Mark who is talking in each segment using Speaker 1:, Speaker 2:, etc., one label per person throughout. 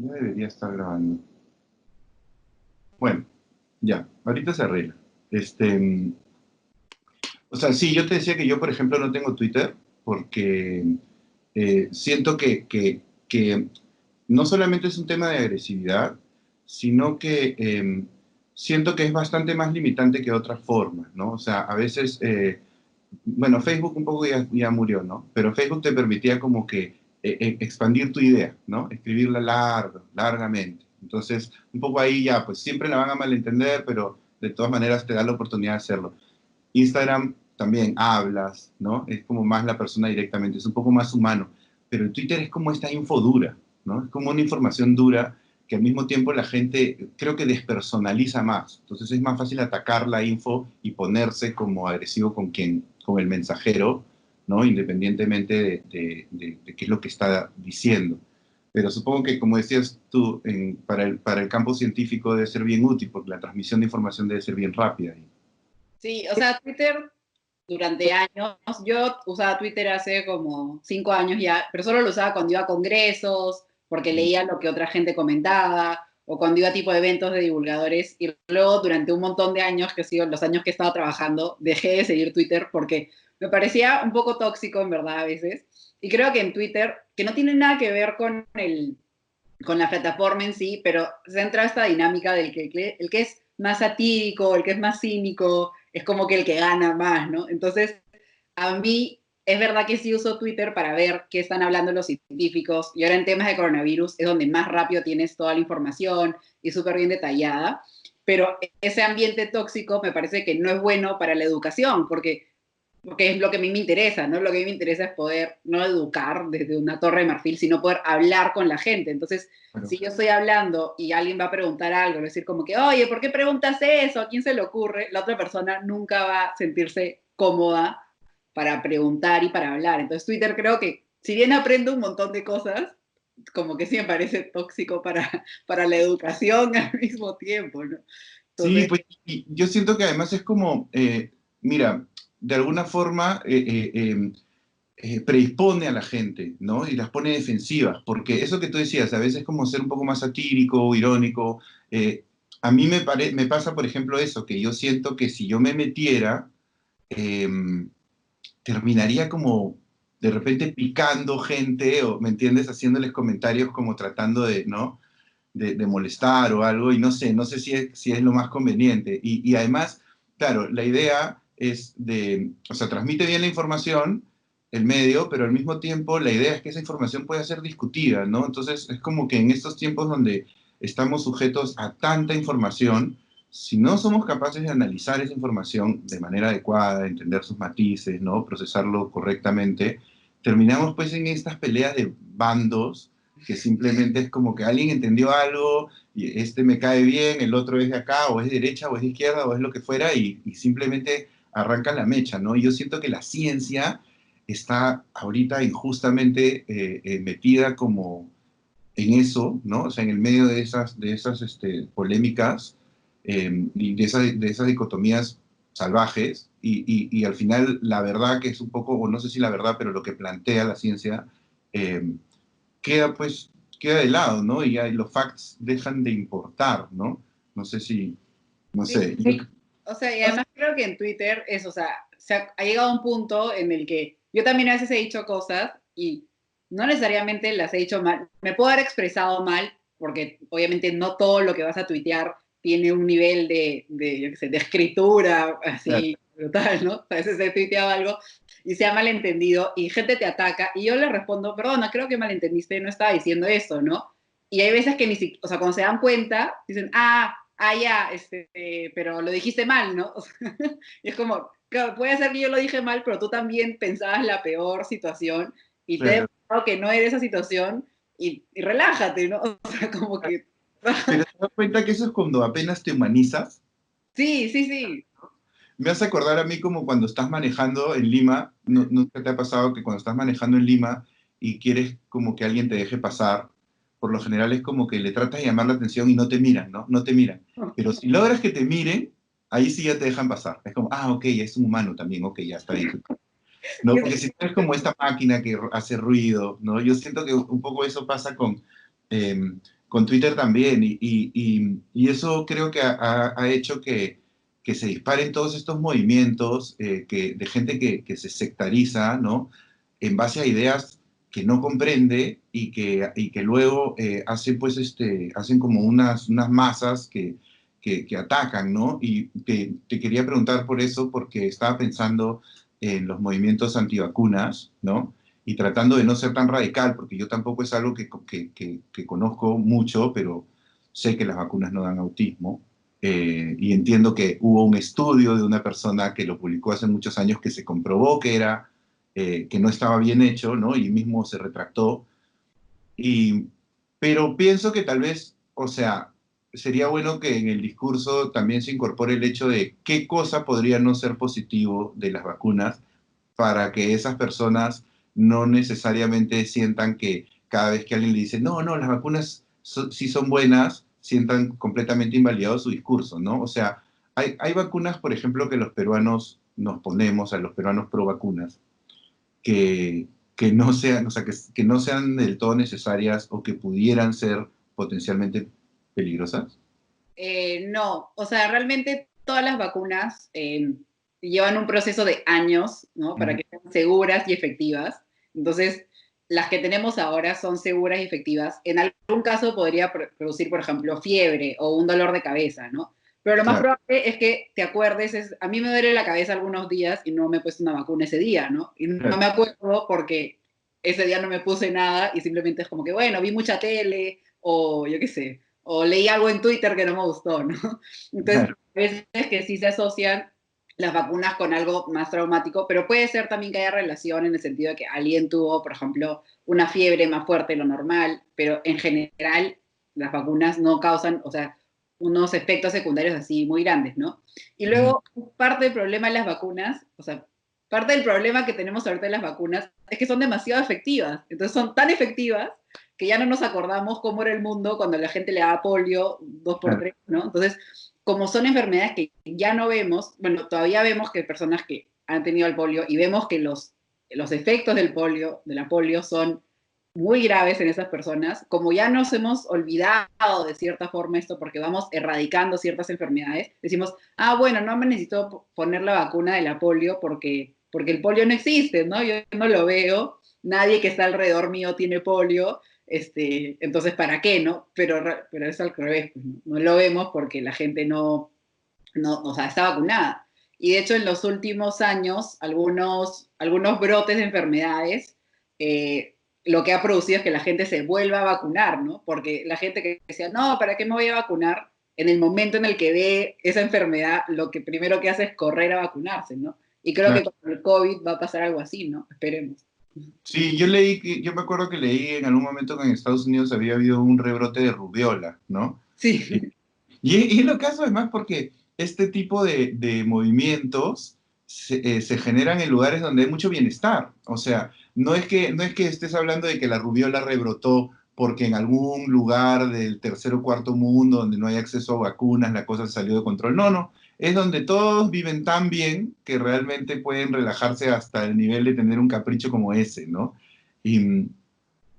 Speaker 1: Ya debería estar grabando. Bueno, ya, ahorita se arregla. O sea, sí, yo te decía que yo, por ejemplo, no tengo Twitter porque siento que no solamente es un tema de agresividad, sino que siento que es bastante más limitante que otras formas, ¿no? O sea, a veces, bueno, Facebook un poco ya murió, ¿no? Pero Facebook te permitía como que expandir tu idea, ¿no? Escribirla largamente. Entonces, un poco ahí ya, pues siempre la van a malentender, pero de todas maneras te da la oportunidad de hacerlo. Instagram también hablas, ¿no? Es como más la persona directamente, es un poco más humano. Pero el Twitter es como esta info dura, ¿no? Es como una información dura que al mismo tiempo la gente creo que despersonaliza más. Entonces es más fácil atacar la info y ponerse como agresivo con el mensajero, ¿no? Independientemente de qué es lo que está diciendo. Pero supongo que, como decías tú, para el campo científico debe ser bien útil, porque la transmisión de información debe ser bien rápida.
Speaker 2: Sí, o sea, Twitter durante años, yo usaba Twitter hace como 5 años ya, pero solo lo usaba cuando iba a congresos, porque leía lo que otra gente comentaba, o cuando iba a tipo de eventos de divulgadores, y luego durante un montón de años, que han sido los años que he estado trabajando, dejé de seguir Twitter porque me parecía un poco tóxico en verdad a veces, y creo que en Twitter, que no tiene nada que ver con la plataforma en sí, pero se entra esta dinámica del que el que es más satírico, el que es más cínico, es como que el que gana más, ¿no? Entonces, a mí es verdad que sí uso Twitter para ver qué están hablando los científicos, y ahora en temas de coronavirus es donde más rápido tienes toda la información y súper bien detallada, pero ese ambiente tóxico me parece que no es bueno para la educación, porque es lo que a mí me interesa, ¿no? Lo que a mí me interesa es poder no educar desde una torre de marfil, sino poder hablar con la gente. Entonces,
Speaker 1: Bueno,
Speaker 2: si yo estoy hablando y alguien va a preguntar algo, decir como que, oye, ¿por qué preguntas eso? ¿A quién se le ocurre? La otra persona nunca va a sentirse cómoda para preguntar y para hablar. Entonces, Twitter creo que, si bien aprendo un montón de cosas, como que sí me parece tóxico para la educación al mismo tiempo, ¿no?
Speaker 1: sí,
Speaker 2: Entonces,
Speaker 1: pues y yo siento que además es como, mira, de alguna forma predispone a la gente, ¿no? Y las pone defensivas, porque eso que tú decías, a veces como ser un poco más satírico, irónico, a mí me pasa, por ejemplo, eso, que yo siento que si yo me metiera, eh, terminaría como de repente picando gente, o, ¿me entiendes? Haciéndoles comentarios como tratando de, ¿no? De molestar o algo, y no sé si es lo más conveniente. Y además, claro, la idea es o sea, transmite bien la información, el medio, pero al mismo tiempo la idea es que esa información pueda ser discutida, ¿no? Entonces es como que en estos tiempos donde estamos sujetos a tanta información, si no somos capaces de analizar esa información de manera adecuada, entender sus matices, ¿no? Procesarlo correctamente, terminamos pues en estas peleas de bandos que simplemente es como que alguien entendió algo y este me cae bien, el otro es de acá, o es de derecha, o es de izquierda, o es lo que fuera, y simplemente arranca la mecha, ¿no? Y yo siento que la ciencia está ahorita injustamente metida como en eso, ¿no? O sea, en el medio de esas polémicas y de esas dicotomías salvajes, y al final la verdad que es un poco, o no sé si la verdad, pero lo que plantea la ciencia, eh, queda pues, queda de lado, ¿no? Y ya los facts dejan de importar, ¿no? No sé si, no
Speaker 2: sí,
Speaker 1: sé.
Speaker 2: o sea, y además creo que en Twitter es, o sea, ha llegado a un punto en el que yo también a veces he dicho cosas y no necesariamente las he dicho mal. Me puedo haber expresado mal, porque obviamente no todo lo que vas a tuitear tiene un nivel yo qué sé, de escritura
Speaker 1: Claro,
Speaker 2: así brutal, ¿no? A veces he tuiteado algo y se ha malentendido y gente te ataca y yo le respondo, perdona, creo que malentendiste, no estaba diciendo eso, ¿no? Y hay veces que ni siquiera, o sea, cuando se dan cuenta, dicen, ya, pero lo dijiste mal, ¿no? O sea, y es como, claro, puede ser que yo lo dije mal, pero tú también pensabas la peor situación y te he
Speaker 1: claro.
Speaker 2: demostrado que no eres esa situación y relájate, ¿no? O sea, como que...
Speaker 1: Pero te das cuenta que eso es cuando apenas te humanizas.
Speaker 2: Sí, sí, sí.
Speaker 1: Me hace acordar a mí como cuando estás manejando en Lima, ¿nunca te ha pasado que cuando estás manejando en Lima y quieres como que alguien te deje pasar, por lo general es como que le tratas de llamar la atención y no te miran, ¿no? No te miran. Pero si logras que te miren, ahí sí ya te dejan pasar. Es como, ok, es un humano también, ok, ya está bien. ¿No? Porque si no es como esta máquina que hace ruido, ¿no? Yo siento que un poco eso pasa eh, con Twitter también, y eso creo que ha hecho que se disparen todos estos movimientos de gente que se sectariza, ¿no? En base a ideas que no comprende y que luego hacen, pues, hacen como unas masas que atacan, ¿no? Y te quería preguntar por eso, porque estaba pensando en los movimientos antivacunas, ¿no? Y tratando de no ser tan radical, porque yo tampoco es algo que conozco mucho, pero sé que las vacunas no dan autismo. Y entiendo que hubo un estudio de una persona que lo publicó hace muchos años que se comprobó que no estaba bien hecho, ¿no? Y mismo se retractó. Y, pero pienso que tal vez, o sea, sería bueno que en el discurso también se incorpore el hecho de qué cosa podría no ser positivo de las vacunas para que esas personas no necesariamente sientan que cada vez que alguien le dice, no, no, las vacunas sí son buenas, sientan completamente invalidado su discurso, ¿no? O sea, hay vacunas, por ejemplo, que los peruanos nos ponemos, a los peruanos pro vacunas, que, que no sean, o sea, que no sean del todo necesarias o que pudieran ser potencialmente peligrosas.
Speaker 2: No, o sea, realmente todas las vacunas llevan un proceso de años, ¿no? Para
Speaker 1: Ujú.
Speaker 2: que sean seguras y efectivas. Entonces, las que tenemos ahora son seguras y efectivas. En algún caso podría producir, por ejemplo, fiebre o un dolor de cabeza, ¿no? Pero lo más
Speaker 1: Claro,
Speaker 2: probable es que te acuerdes, a mí me duele la cabeza algunos días y no me he puesto una vacuna ese día, ¿no? Y no
Speaker 1: claro,
Speaker 2: me acuerdo porque ese día no me puse nada y simplemente es como que, bueno, vi mucha tele o yo qué sé, o leí algo en Twitter que no me gustó, ¿no? Entonces,
Speaker 1: claro,
Speaker 2: a veces que sí se asocian las vacunas con algo más traumático, pero puede ser también que haya relación en el sentido de que alguien tuvo, por ejemplo, una fiebre más fuerte de lo normal, pero en general las vacunas no causan, o sea, unos efectos secundarios así muy grandes, ¿no? Y
Speaker 1: ujú,
Speaker 2: luego, parte del problema de las vacunas, o sea, parte del problema que tenemos ahorita de las vacunas es que son demasiado efectivas. Entonces son tan efectivas que ya no nos acordamos cómo era el mundo cuando la gente le daba polio dos por
Speaker 1: claro,
Speaker 2: tres, ¿no? Entonces, como son enfermedades que ya no vemos, bueno, todavía vemos que hay personas que han tenido el polio y vemos que los efectos del polio, de la polio, son muy graves en esas personas, como ya nos hemos olvidado de cierta forma esto porque vamos erradicando ciertas enfermedades, decimos, ah, bueno, no me necesito poner la vacuna de la polio porque el polio no existe, ¿no? Yo no lo veo, nadie que está alrededor mío tiene polio, entonces, ¿para qué, no? Pero es al revés, pues, ¿no? No lo vemos porque la gente no, o sea, está vacunada. Y de hecho, en los últimos años, algunos brotes de enfermedades, lo que ha producido es que la gente se vuelva a vacunar, ¿no? Porque la gente que decía, no, ¿para qué me voy a vacunar? En el momento en el que ve esa enfermedad, lo que primero que hace es correr a vacunarse, ¿no? Y creo que
Speaker 1: claro.
Speaker 2: con el COVID va a pasar algo así, ¿no? Esperemos.
Speaker 1: Sí, yo me acuerdo que leí en algún momento que en Estados Unidos había habido un rebrote de rubiola, ¿no? Y,
Speaker 2: Sí.
Speaker 1: y es lo caso además porque este tipo de movimientos se generan en lugares donde hay mucho bienestar. O sea, no es que estés hablando de que la rubiola rebrotó porque en algún lugar del tercer o cuarto mundo donde no hay acceso a vacunas la cosa salió de control. No, no. Es donde todos viven tan bien que realmente pueden relajarse hasta el nivel de tener un capricho como ese, ¿no? Y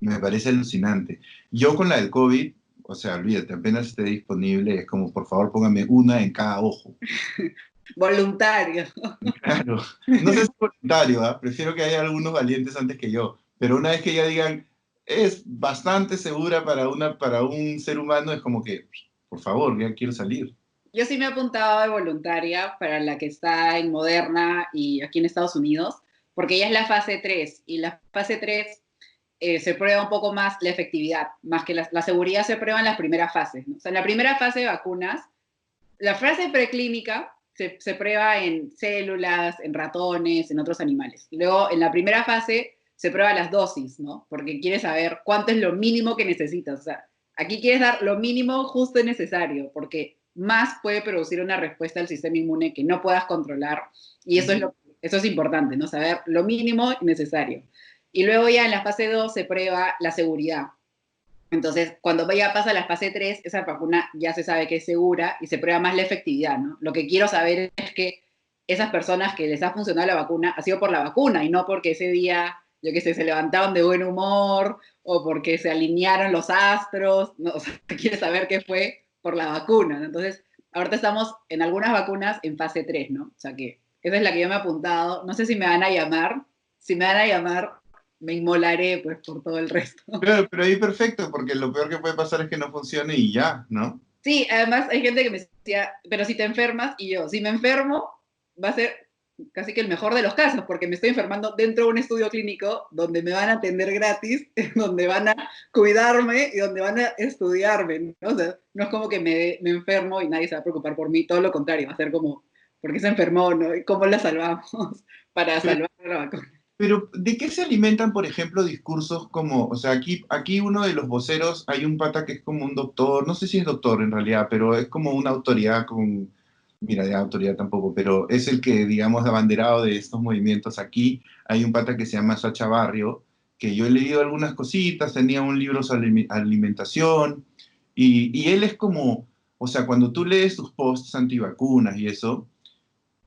Speaker 1: me parece alucinante. Yo con la del COVID, o sea, olvídate, apenas esté disponible, es como, por favor, póngame una en cada ojo.
Speaker 2: Voluntario.
Speaker 1: Claro, no sé si es voluntario, ¿ah? Prefiero que haya algunos valientes antes que yo, pero una vez que ya digan, es bastante segura para un ser humano, es como que, por favor, ya quiero salir.
Speaker 2: Yo sí me he apuntado de voluntaria para la que está en Moderna y aquí en Estados Unidos, porque ya es la fase 3 y la fase 3 se prueba un poco más la efectividad, más que la seguridad se prueba en las primeras fases, ¿no? O sea, en la primera fase de vacunas, la fase preclínica se prueba en células, en ratones, en otros animales. Luego, en la primera fase se prueba las dosis, ¿no? Porque quieres saber cuánto es lo mínimo que necesitas. O sea, aquí quieres dar lo mínimo justo y necesario, porque más puede producir una respuesta del sistema inmune que no puedas controlar. Y
Speaker 1: Ujú.
Speaker 2: eso es importante, ¿no? Saber lo mínimo y necesario. Y luego ya en la fase 2 se prueba la seguridad. Entonces, cuando ya pasa la fase 3, esa vacuna ya se sabe que es segura y se prueba más la efectividad, ¿no? Lo que quiero saber es que esas personas que les ha funcionado la vacuna ha sido por la vacuna y no porque ese día yo qué sé, se levantaron de buen humor o porque se alinearon los astros, ¿no? O sea, quiere saber qué fue por la vacuna, ¿no? Entonces, ahorita estamos en algunas vacunas en fase 3, ¿no? O sea que esa es la que yo me he apuntado. No sé si me van a llamar. Si me van a llamar, me inmolaré pues por todo el resto.
Speaker 1: Claro, pero ahí perfecto, porque lo peor que puede pasar es que no funcione y ya, ¿no?
Speaker 2: Sí, además hay gente que me decía, pero si te enfermas, y yo, si me enfermo, va a ser casi que el mejor de los casos, porque me estoy enfermando dentro de un estudio clínico donde me van a atender gratis, donde van a cuidarme y donde van a estudiarme, ¿no? O sea, no es como que me enfermo y nadie se va a preocupar por mí, todo lo contrario, va a ser como, ¿por qué se enfermó, no? ¿Y cómo la salvamos para salvar la vacuna?
Speaker 1: Pero, ¿de qué se alimentan, por ejemplo, discursos como, o sea, aquí uno de los voceros, hay un pata que es como un doctor, no sé si es doctor en realidad, pero es como una autoridad con, mira, de autoridad tampoco, pero es el que, digamos, abanderado de estos movimientos aquí. Hay un pata que se llama Sacha Barrio, que yo he leído algunas cositas, tenía un libro sobre alimentación, y él es como, o sea, cuando tú lees sus posts antivacunas y eso,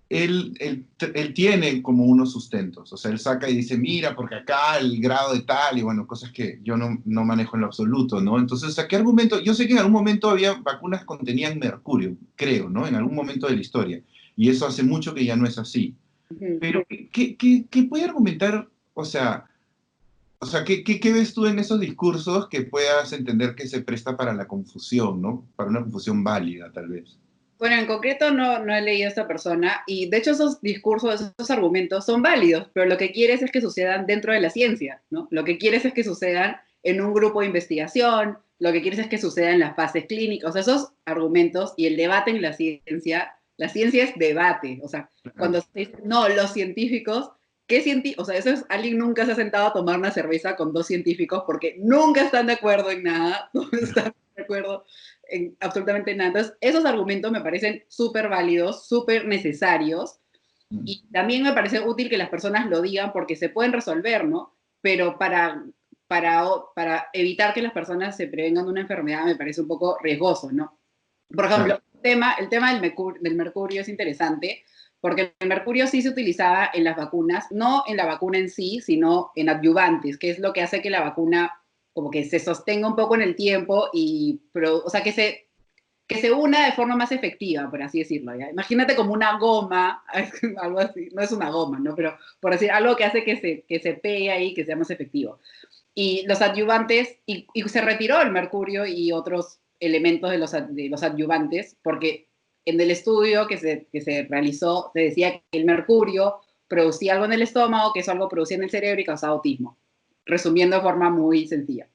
Speaker 1: él tiene como unos sustentos, o sea, él saca y dice, mira, porque acá el grado de tal, y bueno, cosas que yo no manejo en lo absoluto, ¿no? Entonces, o sea, ¿qué argumento? Yo sé que en algún momento había vacunas que contenían mercurio, creo, ¿no? En algún momento de la historia, y eso hace mucho que ya no es así.
Speaker 2: Ujú.
Speaker 1: Pero, ¿qué puede argumentar, ¿qué ves tú en esos discursos que puedas entender que se presta para la confusión, ¿no? Para una confusión válida, tal vez.
Speaker 2: Bueno, en concreto no he leído a esta persona y de hecho esos discursos, esos argumentos son válidos, pero lo que quieres es que sucedan dentro de la ciencia, ¿no? Lo que quieres es que sucedan en un grupo de investigación, lo que quieres es que suceda en las fases clínicas, o sea, esos argumentos y el debate en la ciencia es debate, o sea, cuando se dice, no, los científicos, ¿qué científicos? O sea, eso es, alguien nunca se ha sentado a tomar una cerveza con dos científicos porque nunca están de acuerdo en nada, no están de acuerdo en absolutamente nada. Entonces, esos argumentos me parecen súper válidos, súper necesarios, y también me parece útil que las personas lo digan porque se pueden resolver, ¿no? Pero para evitar que las personas se prevengan de una enfermedad me parece un poco riesgoso, ¿no? Por ejemplo,
Speaker 1: Claro,
Speaker 2: el tema del mercurio es interesante porque el mercurio sí se utilizaba en las vacunas, no en la vacuna en sí, sino en adyuvantes, que es lo que hace que la vacuna como que se sostenga un poco en el tiempo y, o sea, que se una de forma más efectiva, por así decirlo. ¿Ya? Imagínate como una goma, algo así, no es una goma, ¿no? Pero por decir algo que hace que se pegue ahí, que sea más efectivo. Y los adyuvantes, y se retiró el mercurio y otros elementos de los adyuvantes, porque en el estudio que se realizó se decía que el mercurio producía algo en el estómago, que eso algo producía en el cerebro y causaba autismo, resumiendo de forma muy sencilla.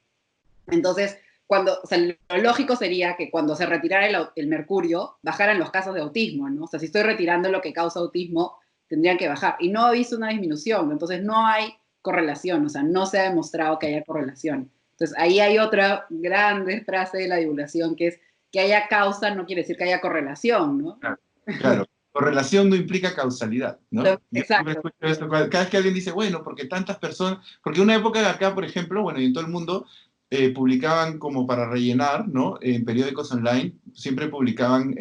Speaker 2: Entonces, o sea, lo lógico sería que cuando se retirara el mercurio, bajaran los casos de autismo, ¿no? O sea, si estoy retirando lo que causa autismo, tendrían que bajar. Y no ha visto una disminución, entonces no hay correlación, o sea, no se ha demostrado que haya correlación. Entonces, ahí hay otra grande frase de la divulgación que es que haya causa no quiere decir que haya correlación, ¿no?
Speaker 1: claro. Claro. Correlación no implica causalidad, ¿no? Yo siempre
Speaker 2: Exacto.
Speaker 1: escucho esto, cada vez que alguien dice, bueno, porque tantas personas, porque una época de acá, por ejemplo, bueno, y en todo el mundo, publicaban como para rellenar, ¿no? En periódicos online, siempre publicaban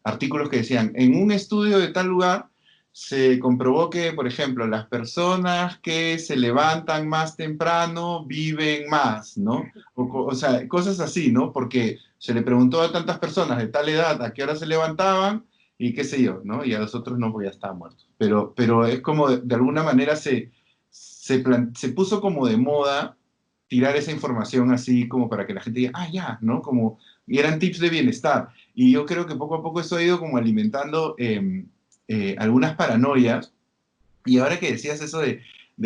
Speaker 1: artículos que decían, en un estudio de tal lugar, se comprobó que, por ejemplo, las personas que se levantan más temprano viven más, ¿no? O sea, cosas así, ¿no? Porque se le preguntó a tantas personas de tal edad a qué hora se levantaban y qué sé yo, ¿no? Y a los otros no, pues ya estaban muertos. Pero es como de alguna manera se puso como de moda tirar esa información así como para que la gente diga, ah, ya, ¿no? Como, y eran tips de bienestar. Y yo creo que poco a poco eso ha ido como alimentando algunas paranoias. Y ahora que decías eso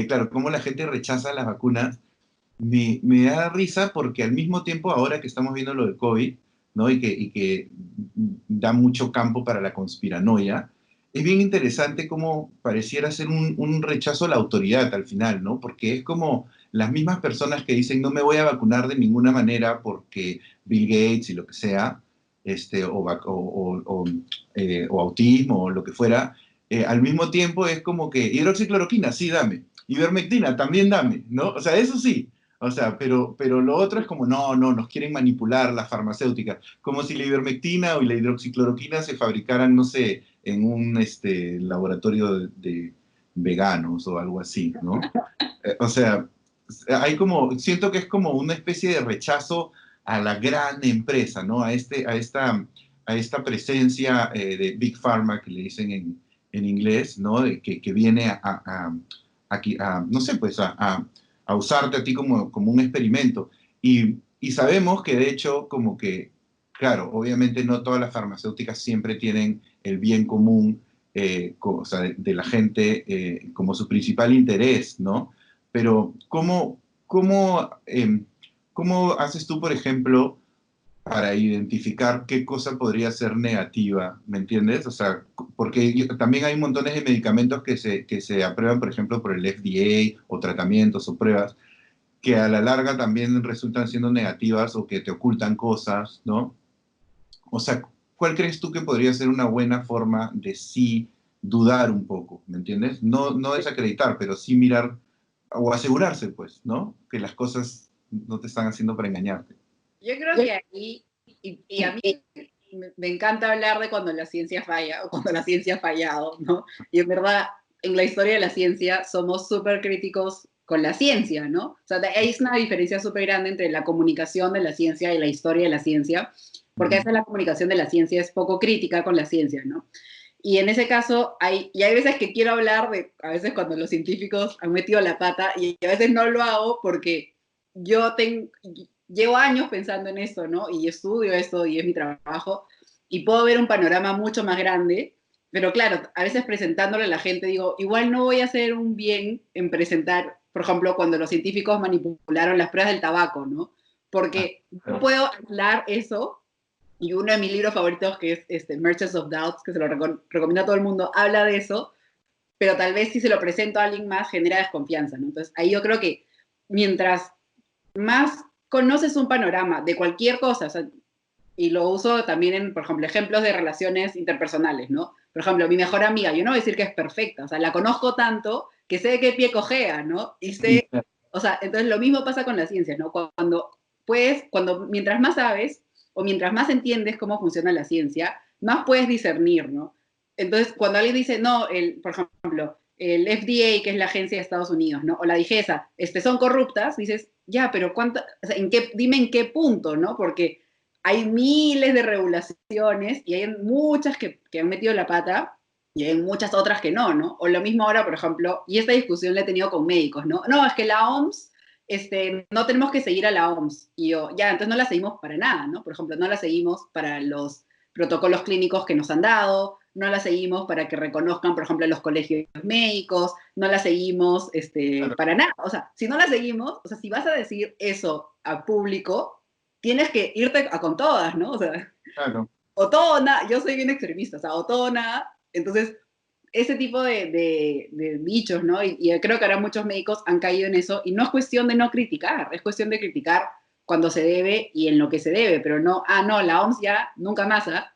Speaker 1: claro, cómo la gente rechaza las vacunas, me da risa porque al mismo tiempo, ahora que estamos viendo lo de COVID, ¿no? Y que da mucho campo para la conspiranoia, es bien interesante cómo pareciera ser un rechazo a la autoridad al final, ¿no? Porque es como las mismas personas que dicen no me voy a vacunar de ninguna manera porque Bill Gates y lo que sea, o autismo o lo que fuera, al mismo tiempo es como que hidroxicloroquina, sí, dame. Ivermectina, también dame, ¿no? O sea, eso sí, o sea, pero lo otro es como, no, nos quieren manipular las farmacéuticas, como si la ivermectina o la hidroxicloroquina se fabricaran, no sé, en un laboratorio veganos o algo así, ¿no? O sea, hay como, siento que es como una especie de rechazo a la gran empresa, ¿no? A esta presencia de Big Pharma, que le dicen en inglés, ¿no? Que viene no sé, pues a usarte a ti como un experimento. Y sabemos que de hecho, como que, claro, obviamente no todas las farmacéuticas siempre tienen el bien común, o sea, de la gente como su principal interés, ¿no? Pero ¿cómo haces tú, por ejemplo, para identificar qué cosa podría ser negativa? ¿Me entiendes? O sea, porque también hay montones de medicamentos que se aprueban, por ejemplo, por el FDA o tratamientos o pruebas, que a la larga también resultan siendo negativas o que te ocultan cosas, ¿no? O sea, ¿cuál crees tú que podría ser una buena forma de sí dudar un poco? ¿Me entiendes? No desacreditar, pero sí mirar o asegurarse, pues, ¿no? Que las cosas no te están haciendo para engañarte.
Speaker 2: Yo creo que ahí, y a mí me encanta hablar de cuando la ciencia falla o cuando la ciencia ha fallado, ¿no? Y en verdad, en la historia de la ciencia somos súper críticos con la ciencia, ¿no? O sea, hay una diferencia súper grande entre la comunicación de la ciencia y la historia de la ciencia, porque a veces la comunicación de la ciencia es poco crítica con la ciencia, ¿no? Y en ese caso, y hay veces que quiero hablar de, a veces cuando los científicos han metido la pata, y a veces no lo hago porque llevo años pensando en esto, ¿no? Y estudio esto y es mi trabajo, y puedo ver un panorama mucho más grande, pero claro, a veces presentándole a la gente digo, igual no voy a hacer un bien en presentar, por ejemplo, cuando los científicos manipularon las pruebas del tabaco, ¿no? Porque no puedo hablar eso, y uno de mis libros favoritos, que es Merchants of Doubts, que se lo recomiendo a todo el mundo, habla de eso, pero tal vez si se lo presento a alguien más genera desconfianza, ¿no? Entonces ahí yo creo que mientras más conoces un panorama de cualquier cosa, o sea, y lo uso también en, por ejemplo, ejemplos de relaciones interpersonales, ¿no? Por ejemplo, mi mejor amiga, yo no voy a decir que es perfecta, o sea, la conozco tanto que sé de qué pie cojea, ¿no? Y sé, o sea, entonces lo mismo pasa con la ciencia, ¿no? Mientras más sabes o mientras más entiendes cómo funciona la ciencia, más puedes discernir, ¿no? Entonces, cuando alguien dice, no, por ejemplo, el FDA, que es la agencia de Estados Unidos, ¿no? O la DIGESA, son corruptas, dices, ya, pero o sea, dime en qué punto, ¿no? Porque hay miles de regulaciones y hay muchas que han metido la pata y hay muchas otras que no, ¿no? O lo mismo ahora, por ejemplo, y esta discusión la he tenido con médicos, ¿no? No, es que la OMS, no tenemos que seguir a la OMS. Y yo, ya, entonces no la seguimos para nada, ¿no? Por ejemplo, no la seguimos para los protocolos clínicos que nos han dado, no la seguimos para que reconozcan, por ejemplo, los colegios médicos, no la seguimos
Speaker 1: Claro,
Speaker 2: para nada. O sea, si no la seguimos, o sea, si vas a decir eso a público, tienes que irte con todas, ¿no? O sea,
Speaker 1: claro.
Speaker 2: o todo o nada, yo soy bien extremista, o sea, o todo o nada. Entonces, ese tipo de dichos, ¿no? Y creo que ahora muchos médicos han caído en eso, y no es cuestión de no criticar, es cuestión de criticar cuando se debe y en lo que se debe, pero no, no, la OMS ya, nunca más, ¿ah?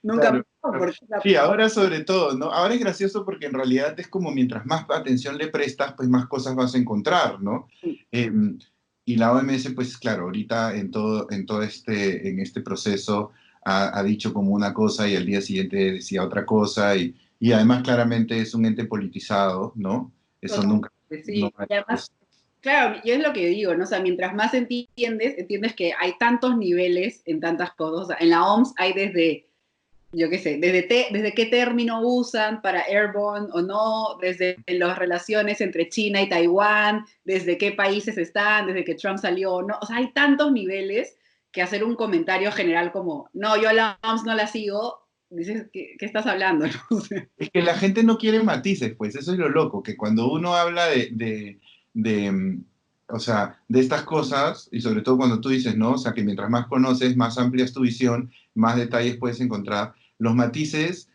Speaker 2: Nunca más,
Speaker 1: Claro, claro.
Speaker 2: porque
Speaker 1: Sí, ahora sobre todo, ¿no? Ahora es gracioso porque en realidad es como mientras más atención le prestas, pues más cosas vas a encontrar, ¿no? Eh, y la OMS, pues claro, ahorita en este proceso ha dicho como una cosa y al día siguiente decía otra cosa y además claramente es un ente politizado, ¿no? Eso nunca,
Speaker 2: totalmente,
Speaker 1: no,
Speaker 2: sí. Y además, claro, yo es lo que digo, ¿no? O sea, mientras más entiendes que hay tantos niveles en tantas cosas. O sea, en la OMS hay desde, yo qué sé, desde qué término usan para airborne o no, desde las relaciones entre China y Taiwán, desde qué países están, desde que Trump salió, ¿no? O sea, hay tantos niveles que hacer un comentario general como, no, yo a la OMS no la sigo, dices, ¿qué estás hablando? ¿No? O sea,
Speaker 1: es que la gente no quiere matices, pues eso es lo loco, que cuando uno habla o sea, de estas cosas, y sobre todo cuando tú dices, ¿no? O sea, que mientras más conoces, más amplia es tu visión, más detalles puedes encontrar. Los matices,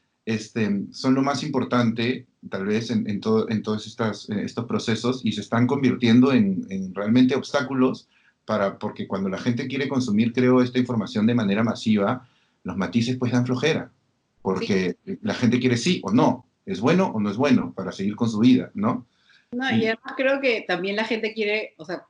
Speaker 1: son lo más importante, tal vez, en todos estos procesos, y se están convirtiendo en realmente obstáculos porque cuando la gente quiere consumir, creo, esta información de manera masiva, los matices pues dan flojera
Speaker 2: sí,
Speaker 1: porque la gente quiere sí o no, es bueno o no es bueno para seguir con su vida, ¿no?
Speaker 2: no, y
Speaker 1: Y
Speaker 2: además creo que también la gente quiere, o sea,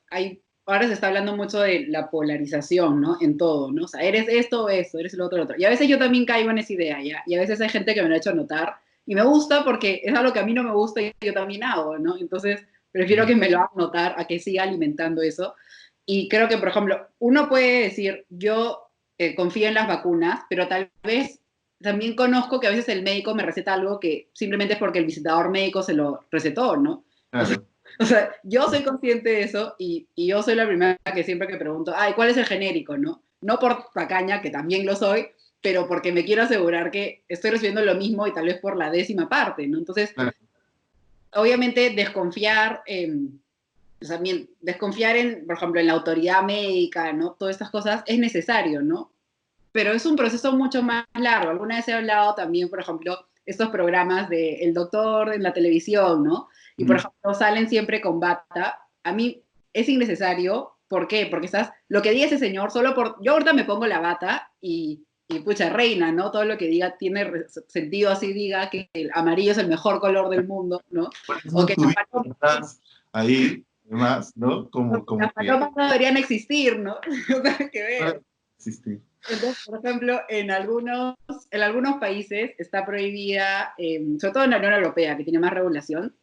Speaker 2: ahora se está hablando mucho de la polarización, ¿no? En todo, ¿no? O sea, eres esto o eso, eres lo otro, lo otro. Y a veces yo también caigo en esa idea, ¿ya? Y a veces hay gente que me lo ha hecho notar, Y me gusta porque es algo que a mí no me gusta y yo también hago, ¿no? Entonces, prefiero que me lo hagan notar a que siga alimentando eso. Y creo que, por ejemplo, uno puede decir, yo confío en las vacunas, pero tal vez también conozco que a veces el médico me receta algo que simplemente es porque el visitador médico se lo recetó, ¿no?
Speaker 1: Claro.
Speaker 2: O sea, yo soy consciente de eso y yo soy la primera que siempre que pregunto, ay, ¿cuál es el genérico, no? No por tacaña, que también lo soy, pero porque me quiero asegurar que estoy recibiendo lo mismo y tal vez por la 10ª parte, ¿no? Entonces,
Speaker 1: Claro.
Speaker 2: obviamente desconfiar, o sea, desconfiar en, por ejemplo, en la autoridad médica, ¿no? Todas estas cosas es necesario, ¿no? Pero es un proceso mucho más largo. Alguna vez he hablado también, por ejemplo, estos programas de El Doctor en la televisión, ¿no? Y, por ejemplo, salen siempre con bata. A mí es innecesario. ¿Por qué? Porque lo que diga ese señor, solo por, yo ahorita me pongo la bata y pucha, reina, ¿no? Todo lo que diga tiene sentido, así diga que el amarillo es el mejor color del mundo, ¿no?
Speaker 1: Por eso
Speaker 2: O que las
Speaker 1: estuviste atrás ahí, además, ¿no? Como que
Speaker 2: palomas no deberían existir, ¿no? O sea, que ver.
Speaker 1: existir.
Speaker 2: Entonces, por ejemplo, en algunos países está prohibida, sobre todo en la Unión Europea, que tiene más regulación,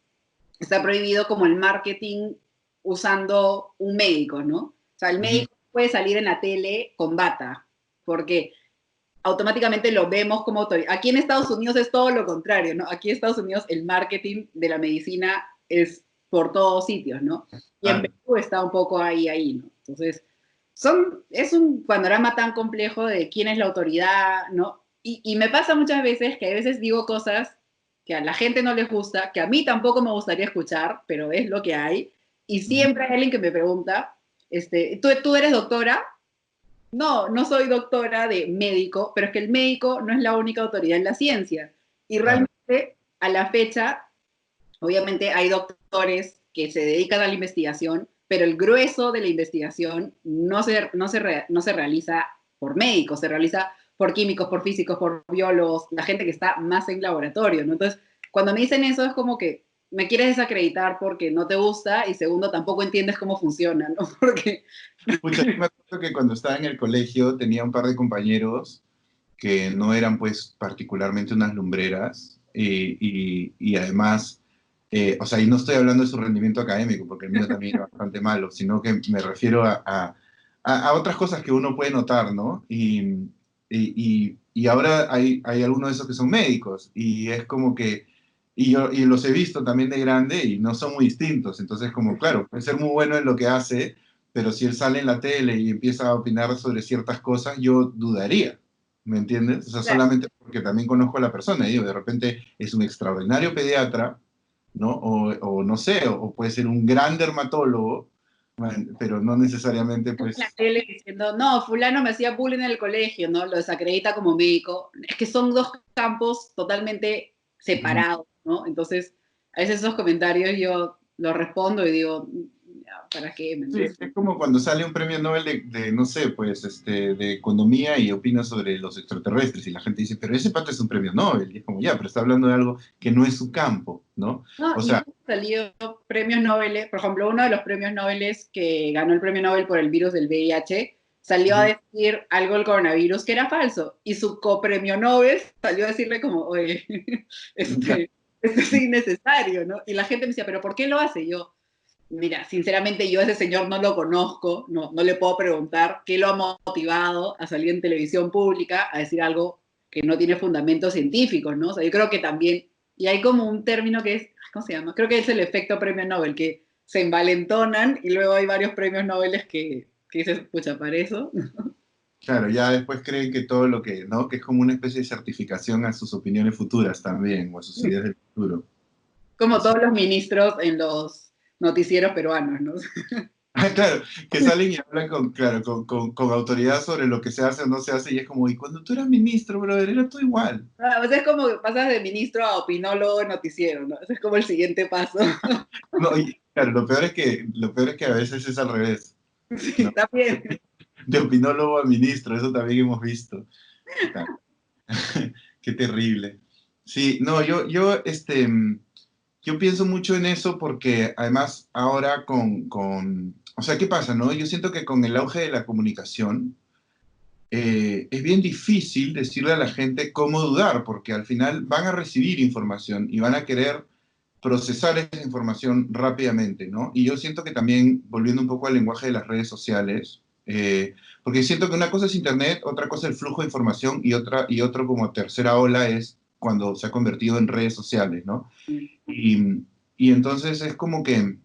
Speaker 2: está prohibido como el marketing usando un médico, ¿no? O sea, el médico puede salir en la tele con bata, porque automáticamente lo vemos como autoridad. Aquí en Estados Unidos es todo lo contrario, ¿no? Aquí en Estados Unidos el marketing de la medicina es por todos sitios, ¿no? Y en
Speaker 1: Claro.
Speaker 2: Perú está un poco ahí, ¿no? Entonces, es un panorama tan complejo de quién es la autoridad, ¿no? Y me pasa muchas veces que a veces digo cosas que a la gente no les gusta, que a mí tampoco me gustaría escuchar, pero es lo que hay. Y siempre hay alguien que me pregunta, ¿tú eres doctora? No, no soy doctora de médico, pero es que el médico no es la única autoridad en la ciencia. Y
Speaker 1: Claro.
Speaker 2: realmente, a la fecha, obviamente hay doctores que se dedican a la investigación, pero el grueso de la investigación no se realiza por médicos, se realiza por químicos, por físicos, por biólogos, la gente que está más en laboratorio, ¿no? Entonces, cuando me dicen eso es como que me quieres desacreditar porque no te gusta y segundo, tampoco entiendes cómo funciona, ¿no? Porque...
Speaker 1: Pucha, yo me acuerdo que cuando estaba en el colegio tenía un par de compañeros que no eran pues particularmente unas lumbreras y además, o sea, y no estoy hablando de su rendimiento académico, porque el mío también era bastante malo, sino que me refiero a otras cosas que uno puede notar, ¿no? Y ahora hay algunos de esos que son médicos y es como que, yo los he visto también de grande y no son muy distintos, entonces como, claro, puede ser muy bueno en lo que hace, pero si él sale en la tele y empieza a opinar sobre ciertas cosas, yo dudaría. ¿Me entiendes? O sea, solamente porque también conozco a la persona, y digo, de repente es un extraordinario pediatra, ¿no? O no sé, o puede ser un gran dermatólogo, pero no necesariamente,
Speaker 2: en la
Speaker 1: pues...
Speaker 2: tele diciendo, no, fulano me hacía bullying en el colegio, ¿no? Lo desacredita como médico. Es que son dos campos totalmente separados, ¿no? Entonces, a veces esos comentarios yo los respondo y digo, "Ya, ¿para qué?". ¿Me
Speaker 1: Sí,
Speaker 2: entiendes?
Speaker 1: es como cuando sale un premio Nobel no sé, pues, de economía y opina sobre los extraterrestres y la gente dice, pero ese pata es un premio Nobel. Y es como, ya, pero está hablando de algo que no es su campo, ¿no?
Speaker 2: No,
Speaker 1: O
Speaker 2: y
Speaker 1: sea,
Speaker 2: han salido premios Nobel, por ejemplo, uno de los premios Nobel que ganó el premio Nobel por el virus del VIH, salió a decir algo del coronavirus que era falso, y su copremio Nobel salió a decirle como, oye, este, esto es innecesario, ¿no? Y la gente me decía, ¿pero por qué lo hace? Y yo, mira, sinceramente yo a ese señor no lo conozco, no le puedo preguntar qué lo ha motivado a salir en televisión pública a decir algo que no tiene fundamentos científicos, ¿no? O sea, yo creo que también, y hay como un término que es, ¿cómo se llama? Creo que es el efecto premio Nobel, que se envalentonan y luego hay varios premios Nobel que dices, pucha, para eso.
Speaker 1: claro, ya después creen que todo lo que, ¿no? Que es como una especie de certificación a sus opiniones futuras también, o a sus ideas del futuro.
Speaker 2: Como
Speaker 1: Así.
Speaker 2: todos los ministros en los noticieros peruanos, ¿no?
Speaker 1: Ah, claro, que salen y hablan con, claro, con autoridad sobre lo que se hace o no se hace, y es como, y cuando tú eras ministro, brother, era todo igual.
Speaker 2: Ah, o sea, es como que pasas de ministro a opinólogo en noticiero, ¿no? Ese es como el siguiente paso.
Speaker 1: No, y, claro, lo peor es que a veces es al revés,
Speaker 2: Sí,
Speaker 1: ¿no?
Speaker 2: también.
Speaker 1: De opinólogo a ministro, eso también hemos visto. Puta, qué terrible. Sí, no, yo pienso mucho en eso porque además ahora o sea, ¿qué pasa, no? Yo siento que con el auge de la comunicación, es bien difícil decirle a la gente cómo dudar, porque al final van a recibir información y van a querer procesar esa información rápidamente, ¿no? Y yo siento que también, volviendo un poco al lenguaje de las redes sociales, porque siento que una cosa es Internet, otra cosa es el flujo de información y otro como tercera ola es cuando se ha convertido en redes sociales, ¿no? Y, y entonces es como que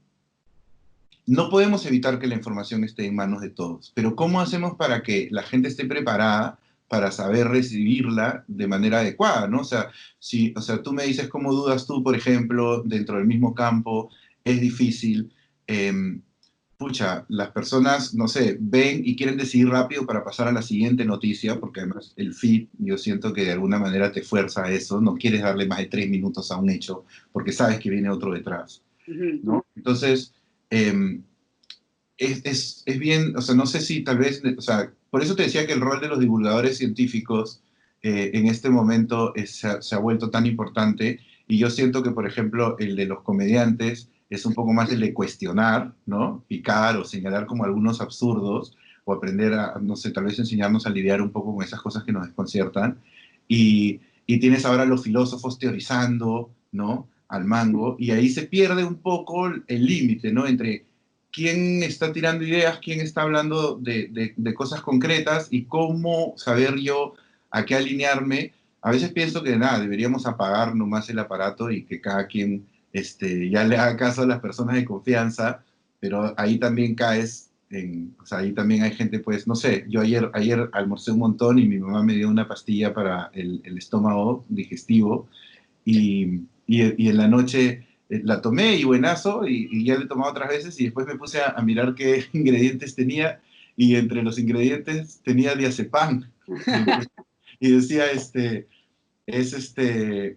Speaker 1: no podemos evitar que la información esté en manos de todos, pero ¿cómo hacemos para que la gente esté preparada para saber recibirla de manera adecuada, ¿no? O sea, si, o sea, tú me dices cómo dudas tú, por ejemplo, dentro del mismo campo, es difícil. Pucha, las personas, no sé, ven y quieren decidir rápido para pasar a la siguiente noticia, porque además el feed, yo siento que de alguna manera te fuerza a eso, no quieres darle más de 3 minutos a un hecho, porque sabes que viene otro detrás,
Speaker 2: Ujú.
Speaker 1: ¿no? Entonces, eh, es bien, o sea, no sé si tal vez, o sea, por eso te decía que el rol de los divulgadores científicos en este momento se ha vuelto tan importante y yo siento que, por ejemplo, el de los comediantes es un poco más el de cuestionar, ¿no? Picar o señalar como algunos absurdos o aprender a, no sé, tal vez enseñarnos a lidiar un poco con esas cosas que nos desconciertan. Y tienes ahora los filósofos teorizando, ¿no? Al mango, y ahí se pierde un poco el límite, ¿no? Entre quién está tirando ideas, quién está hablando de cosas concretas y cómo saber yo a qué alinearme. A veces pienso que nada, deberíamos apagar nomás el aparato y que cada quien ya le haga caso a las personas de confianza, pero ahí también caes o sea, ahí también hay gente, pues, no sé, yo ayer almorcé un montón y mi mamá me dio una pastilla para el estómago digestivo y en la noche la tomé y buenazo, y ya la he tomado otras veces y después me puse a mirar qué ingredientes tenía y entre los ingredientes tenía diazepam. Y, y decía, es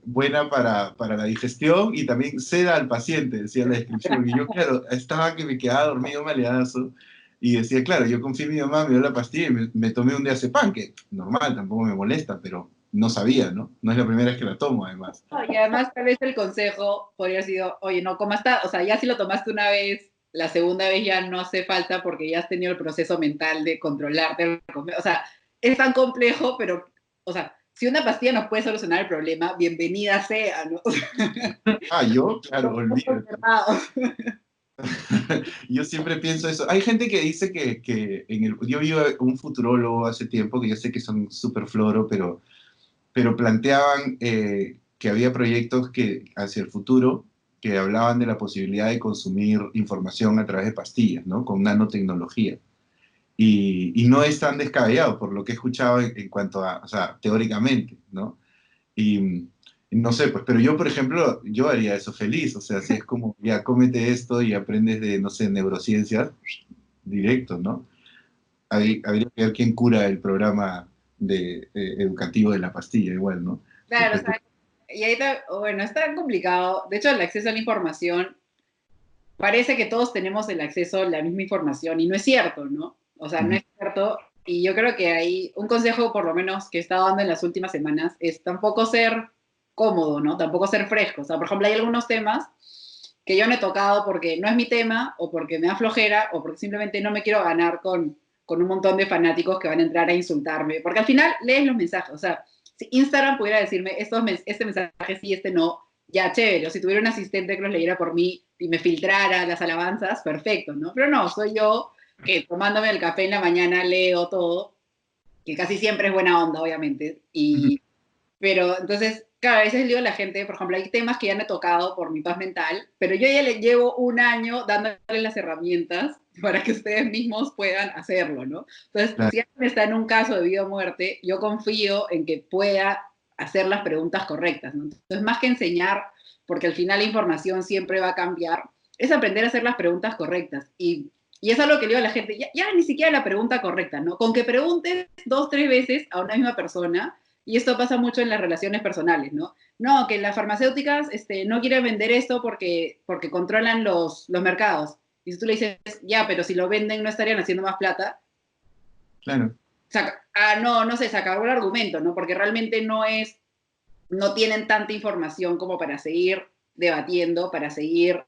Speaker 1: buena para la digestión y también seda al paciente, decía la descripción. Y yo, claro, estaba que me quedaba dormido maleazo y decía, claro, yo confié en mi mamá, me dio la pastilla y me tomé un diazepam, que normal, tampoco me molesta, pero no sabía, ¿no? No es la primera vez que la tomo, además.
Speaker 2: No, y además, tal vez el consejo podría haber sido, oye, no comas o sea, ya si lo tomaste una vez, la segunda vez ya no hace falta porque ya has tenido el proceso mental de controlarte. O sea, es tan complejo, pero, o sea, si una pastilla nos puede solucionar el problema, bienvenida sea, ¿no?
Speaker 1: Ah, yo, claro, olvídate. Yo siempre pienso eso. Hay gente que dice que yo vi un futurólogo hace tiempo, que yo sé que son súper floro, pero planteaban que había proyectos que hacia el futuro que hablaban de la posibilidad de consumir información a través de pastillas, ¿no? Con nanotecnología. Y no es tan descabellado por lo que he escuchado en cuanto a, o sea, teóricamente, ¿no? Y no sé, pues, pero yo, por ejemplo, yo haría eso feliz, o sea, si es como, ya cómete esto y aprendes de, no sé, neurociencias, directo, ¿no? Habría que ver quién cura el programa educativo de la pastilla, igual, ¿no?
Speaker 2: Claro, o
Speaker 1: Después,
Speaker 2: sea, y ahí está, bueno, es tan complicado. De hecho, el acceso a la información, parece que todos tenemos el acceso a la misma información y no es cierto, ¿no? O sea, no
Speaker 1: ujú,
Speaker 2: es cierto. Y yo creo que hay un consejo, por lo menos, que he estado dando en las últimas semanas, es tampoco ser cómodo, ¿no? Tampoco ser fresco. O sea, por ejemplo, hay algunos temas que yo no he tocado porque no es mi tema o porque me da flojera o porque simplemente no me quiero ganar con un montón de fanáticos que van a entrar a insultarme. Porque al final leen los mensajes. O sea, si Instagram pudiera decirme este mensaje sí, este no, ya chévere. O si tuviera un asistente que los leyera por mí y me filtrara las alabanzas, perfecto, ¿no? Pero no, soy yo que tomándome el café en la mañana leo todo, que casi siempre es buena onda, obviamente.
Speaker 1: ujú.
Speaker 2: Pero entonces, claro, a veces le digo a la gente, por ejemplo, hay temas que ya me he tocado por mi paz mental, pero yo ya le llevo un año dándole las herramientas para que ustedes mismos puedan hacerlo, ¿no? Entonces,
Speaker 1: Claro,
Speaker 2: si alguien está en un caso de vida o muerte, yo confío en que pueda hacer las preguntas correctas, ¿no? Entonces, más que enseñar, porque al final la información siempre va a cambiar, es aprender a hacer las preguntas correctas. Y es algo que le digo a la gente, ya ni siquiera la pregunta correcta, ¿no? Con que preguntes 2, 3 veces a una misma persona, y esto pasa mucho en las relaciones personales, ¿no? No, que las farmacéuticas no quieren vender esto porque controlan los mercados. Y si tú le dices, ya, pero si lo venden no estarían haciendo más plata,
Speaker 1: claro.
Speaker 2: no, no sé, se acabó el argumento, ¿no? Porque realmente no tienen tanta información como para seguir debatiendo, para seguir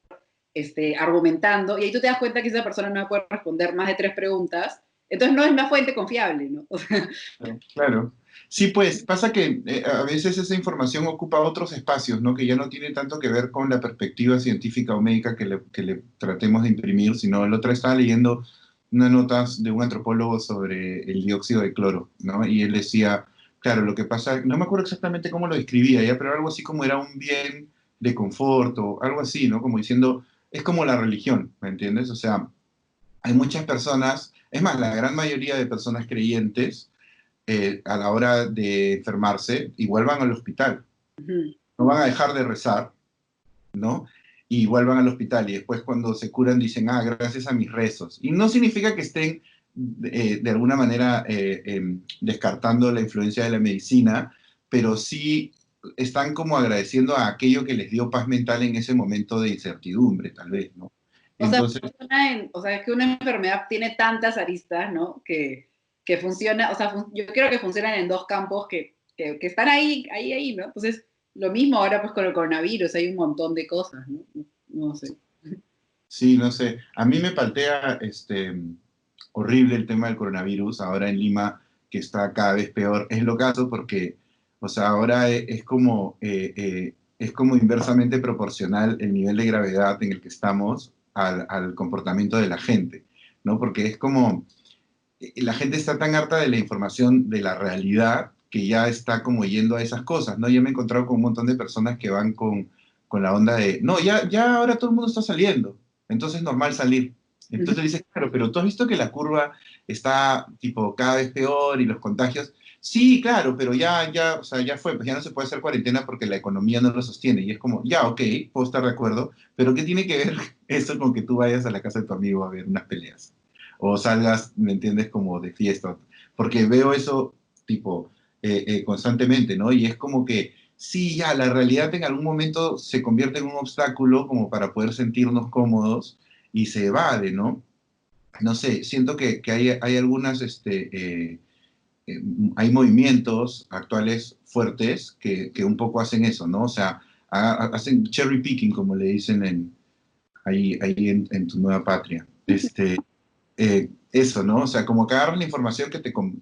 Speaker 2: argumentando. Y ahí tú te das cuenta que esa persona no puede responder más de 3 preguntas Entonces no es una fuente confiable, ¿no? O sea,
Speaker 1: Claro. Sí, pues pasa que a veces esa información ocupa otros espacios, ¿no? Que ya no tiene tanto que ver con la perspectiva científica o médica que le tratemos de imprimir, sino el otro estaba leyendo una nota de un antropólogo sobre el dióxido de cloro, ¿no? Y él decía, claro, lo que pasa, no me acuerdo exactamente cómo lo describía ya, pero algo así como era un bien de confort o algo así, ¿no? Como diciendo, es como la religión, ¿me entiendes? O sea, hay muchas personas, es más, la gran mayoría de personas creyentes, a la hora de enfermarse, igual van al hospital.
Speaker 2: ujú.
Speaker 1: No van a dejar de rezar, ¿no? Y igual van al hospital y después cuando se curan dicen, ah, gracias a mis rezos. Y no significa que estén de alguna manera descartando la influencia de la medicina, pero sí están como agradeciendo a aquello que les dio paz mental en ese momento de incertidumbre, tal vez, ¿no?
Speaker 2: O sea,
Speaker 1: Entonces,
Speaker 2: o sea, es que una enfermedad tiene tantas aristas, ¿no? Que funciona, o sea, yo creo que funcionan en dos campos que están ahí, ¿no? Entonces, lo mismo ahora pues con el coronavirus, hay un montón de cosas, ¿no? No sé.
Speaker 1: sí, no sé, a mí me paltea horrible el tema del coronavirus, ahora en Lima, que está cada vez peor. Es lo caso porque, o sea, ahora es como inversamente proporcional el nivel de gravedad en el que estamos al comportamiento de la gente, ¿no? Porque es como, la gente está tan harta de la información de la realidad que ya está como yendo a esas cosas, ¿no? Yo me he encontrado con un montón de personas que van con la onda de, no, ya ahora todo el mundo está saliendo, entonces es normal salir. Entonces dices, claro, pero tú has visto que la curva está tipo cada vez peor y los contagios. Sí, claro, pero o sea, ya fue, pues ya no se puede hacer cuarentena porque la economía no lo sostiene. Y es como, ya, ok, puedo estar de acuerdo, pero ¿qué tiene que ver eso con que tú vayas a la casa de tu amigo a ver unas peleas? O salgas, ¿me entiendes?, como de fiesta. Porque veo eso, tipo, constantemente, ¿no? Y es como que, sí, ya, la realidad en algún momento se convierte en un obstáculo como para poder sentirnos cómodos y se evade, ¿no? No sé, siento que hay algunas, eh, hay movimientos actuales fuertes que un poco hacen eso, ¿no? O sea, hacen cherry picking, como le dicen ahí en tu nueva patria. Eso, ¿no? O sea, como que agarras la información que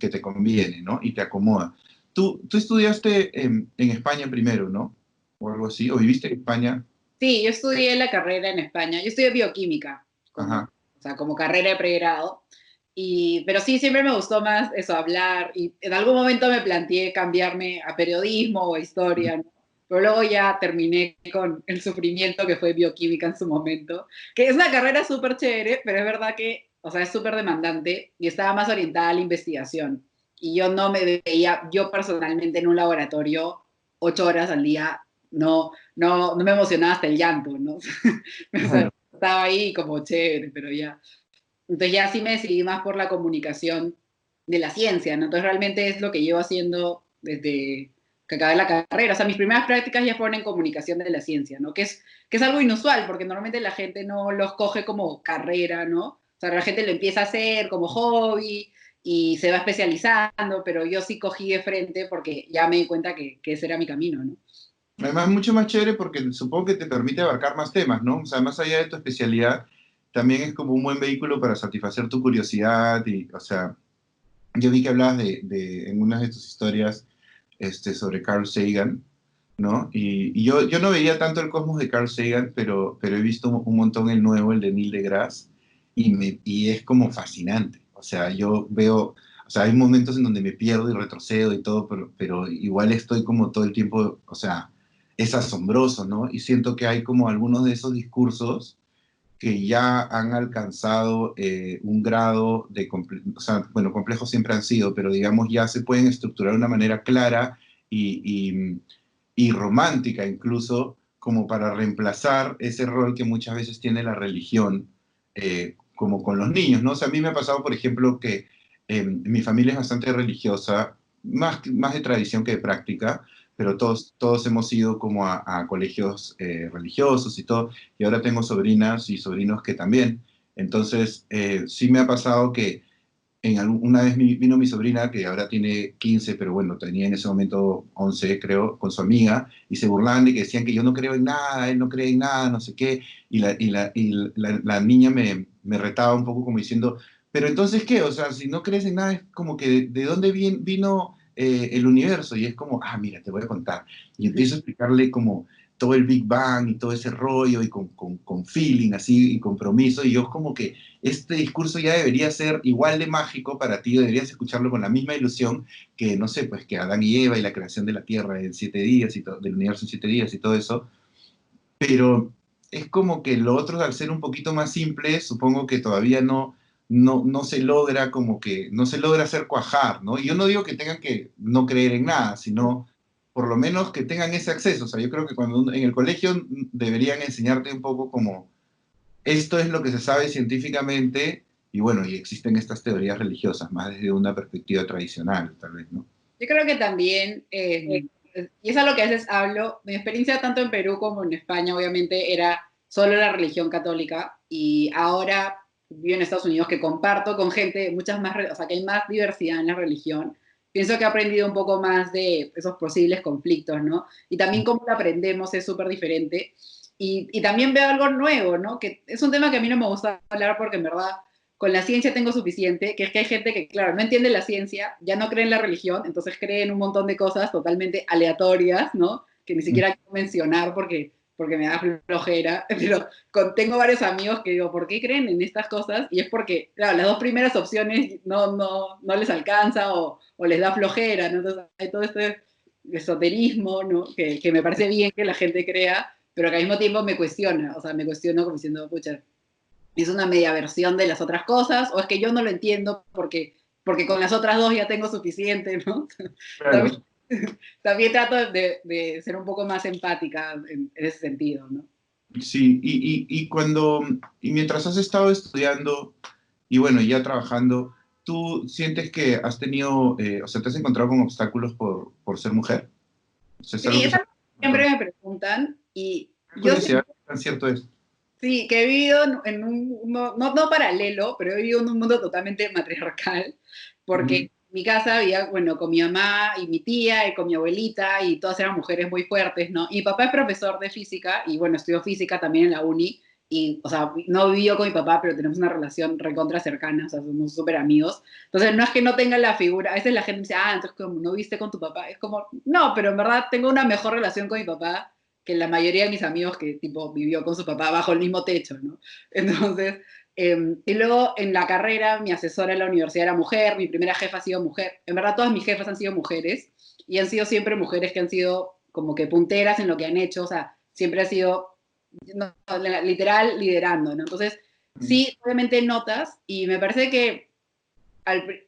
Speaker 1: te conviene, ¿no? Y te acomoda. Tú estudiaste en España primero, ¿no? O algo así, o viviste en España.
Speaker 2: Sí, yo estudié la carrera en España. Yo estudié bioquímica,
Speaker 1: Ajá.
Speaker 2: o sea, como carrera de pregrado. Pero sí, siempre me gustó más eso, hablar. Y en algún momento me planteé cambiarme a periodismo o a historia, ¿no? Pero luego ya terminé con el sufrimiento que fue bioquímica en su momento, que es una carrera súper chévere, pero es verdad que, o sea, es súper demandante y estaba más orientada a la investigación. Y yo no me veía, yo personalmente en un laboratorio 8 horas al día, no me emocionaba hasta el llanto, ¿no? O sea,
Speaker 1: Claro.
Speaker 2: estaba ahí como chévere, pero ya. Entonces ya sí me decidí más por la comunicación de la ciencia, ¿no? Entonces realmente es lo que llevo haciendo desde que acabé la carrera. O sea, mis primeras prácticas ya fueron en comunicación de la ciencia, ¿no? Que es algo inusual, porque normalmente la gente no los coge como carrera, ¿no? O sea, la gente lo empieza a hacer como hobby y se va especializando, pero yo sí cogí de frente porque ya me di cuenta que ese era mi camino, ¿no?
Speaker 1: Además, mucho más chévere porque supongo que te permite abarcar más temas, ¿no? O sea, más allá de tu especialidad, también es como un buen vehículo para satisfacer tu curiosidad y, o sea, yo vi que hablabas en una de tus historias sobre Carl Sagan, ¿no? Y yo no veía tanto el cosmos de Carl Sagan, pero he visto un montón el nuevo, el de Neil deGrasse, y es como fascinante. O sea, yo veo, o sea, hay momentos en donde me pierdo y retrocedo y todo, pero igual estoy como todo el tiempo, o sea, es asombroso, ¿no? Y siento que hay como algunos de esos discursos que ya han alcanzado un grado de, o sea, bueno, complejos siempre han sido, pero digamos ya se pueden estructurar de una manera clara y, y romántica incluso, como para reemplazar ese rol que muchas veces tiene la religión, como con los niños, ¿no? O sea, a mí me ha pasado, por ejemplo, que mi familia es bastante religiosa, más de tradición que de práctica, pero todos hemos ido como a colegios religiosos y todo, y ahora tengo sobrinas y sobrinos que también. Entonces, sí me ha pasado que una vez vino mi sobrina, que ahora tiene 15 pero bueno, tenía en ese momento 11 creo, con su amiga, y se burlaban de que decían que yo no creo en nada, él no cree en nada, no sé qué, y la niña me retaba un poco como diciendo, pero entonces, ¿qué? O sea, si no crees en nada, es como que de dónde vino el universo. Y es como, ah, mira, te voy a contar. Y empiezo a explicarle como todo el Big Bang y todo ese rollo y con feeling así y compromiso. Y yo como que este discurso ya debería ser igual de mágico para ti, deberías escucharlo con la misma ilusión que, no sé, pues que Adán y Eva y la creación de la Tierra en 7 días y del universo en 7 días y todo eso. Pero es como que lo otro, al ser un poquito más simple, supongo que todavía no se logra como que, no se logra hacer cuajar, ¿no? Y yo no digo que tengan que no creer en nada, sino por lo menos que tengan ese acceso. O sea, yo creo que en el colegio deberían enseñarte un poco como esto es lo que se sabe científicamente y bueno, y existen estas teorías religiosas, más desde una perspectiva tradicional, tal vez, ¿no?
Speaker 2: Yo creo que también, y es algo que a veces hablo, mi experiencia tanto en Perú como en España, obviamente, era solo la religión católica, y ahora vivo en Estados Unidos que comparto con gente, muchas más, o sea, que hay más diversidad en la religión. Pienso que he aprendido un poco más de esos posibles conflictos, ¿no? Y también cómo lo aprendemos es súper diferente. Y también veo algo nuevo, ¿no? Que es un tema que a mí no me gusta hablar porque en verdad con la ciencia tengo suficiente, que es que hay gente que, claro, no entiende la ciencia, ya no cree en la religión, entonces cree en un montón de cosas totalmente aleatorias, ¿no? Que ni siquiera quiero mencionar porque me da flojera, pero tengo varios amigos que digo, ¿por qué creen en estas cosas? Y es porque, claro, las dos primeras opciones no les alcanza o les da flojera, ¿no? Entonces hay todo este esoterismo, ¿no? Que me parece bien que la gente crea, pero que al mismo tiempo me cuestiona, o sea, me cuestiono como diciendo, pucha, es una media versión de las otras cosas, o es que yo no lo entiendo porque con las otras dos ya tengo suficiente, ¿no? También,
Speaker 1: Claro.
Speaker 2: también trato de ser un poco más empática en ese sentido, ¿no?
Speaker 1: Sí, y mientras has estado estudiando y bueno, ya trabajando, ¿tú sientes que has tenido, o sea, te has encontrado con obstáculos por ser mujer? O sea, es algo
Speaker 2: Sí,
Speaker 1: que
Speaker 2: es
Speaker 1: se...
Speaker 2: algo que siempre me preguntan y
Speaker 1: Qué
Speaker 2: yo
Speaker 1: curiosidad,
Speaker 2: siento,
Speaker 1: ¿qué tan cierto es?
Speaker 2: sí, que he vivido en un mundo, no paralelo, pero he vivido en un mundo totalmente matriarcal, porque
Speaker 1: Ujú.
Speaker 2: en mi casa había, bueno, con mi mamá y mi tía y con mi abuelita y todas eran mujeres muy fuertes, ¿no? Y mi papá es profesor de física y, bueno, estudió física también en la uni y, o sea, no vivió con mi papá, pero tenemos una relación recontra cercana, o sea, somos súper amigos. Entonces, no es que no tenga la figura, a veces la gente me dice, ah, entonces como no viste con tu papá, es como, no, pero en verdad tengo una mejor relación con mi papá que la mayoría de mis amigos que tipo vivió con su papá bajo el mismo techo, ¿no? Entonces, y luego en la carrera mi asesora en la universidad era mujer, mi primera jefa ha sido mujer, en verdad todas mis jefas han sido mujeres y han sido siempre mujeres que han sido como que punteras en lo que han hecho, o sea, siempre ha sido no, literal liderando, ¿no? Entonces, sí, obviamente notas y me parece que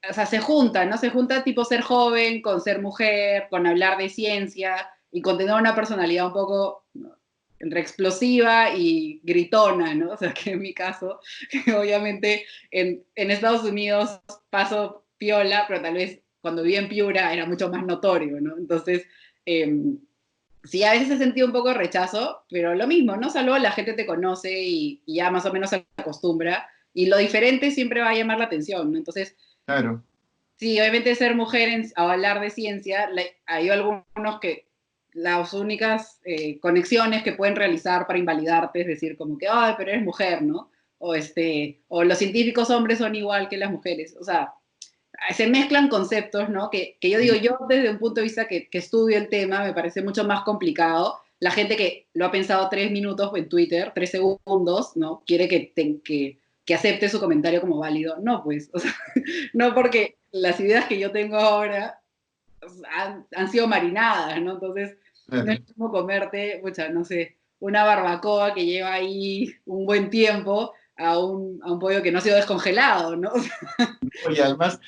Speaker 2: o sea, se junta, ¿no? Se junta tipo ser joven con ser mujer, con hablar de ciencia y con tener una personalidad un poco, ¿no?, entre explosiva y gritona, ¿no? O sea, que en mi caso, que obviamente en Estados Unidos paso piola, pero tal vez cuando viví en Piura era mucho más notorio, ¿no? Entonces, eh, sí, a veces he sentido un poco de rechazo, pero lo mismo, ¿no? Salvo la gente te conoce y ya más o menos se acostumbra, y lo diferente siempre va a llamar la atención, ¿no? Entonces,
Speaker 1: Claro,
Speaker 2: sí, obviamente ser mujer a hablar de ciencia, hay algunos que las únicas conexiones que pueden realizar para invalidarte es decir como que, ay, pero eres mujer, ¿no? O los científicos hombres son igual que las mujeres. O sea, se mezclan conceptos, ¿no? Que yo digo, yo desde un punto de vista que estudio el tema, me parece mucho más complicado. La gente que lo ha pensado 3 minutos en Twitter, 3 segundos, ¿no? Quiere que acepte su comentario como válido. No, pues, o sea, no porque las ideas que yo tengo ahora han sido marinadas, ¿no? Entonces, no es
Speaker 1: claro.
Speaker 2: como comerte, pucha, no sé, una barbacoa que lleva ahí un buen tiempo a un pollo que no ha sido descongelado, ¿no?
Speaker 1: Oye, además,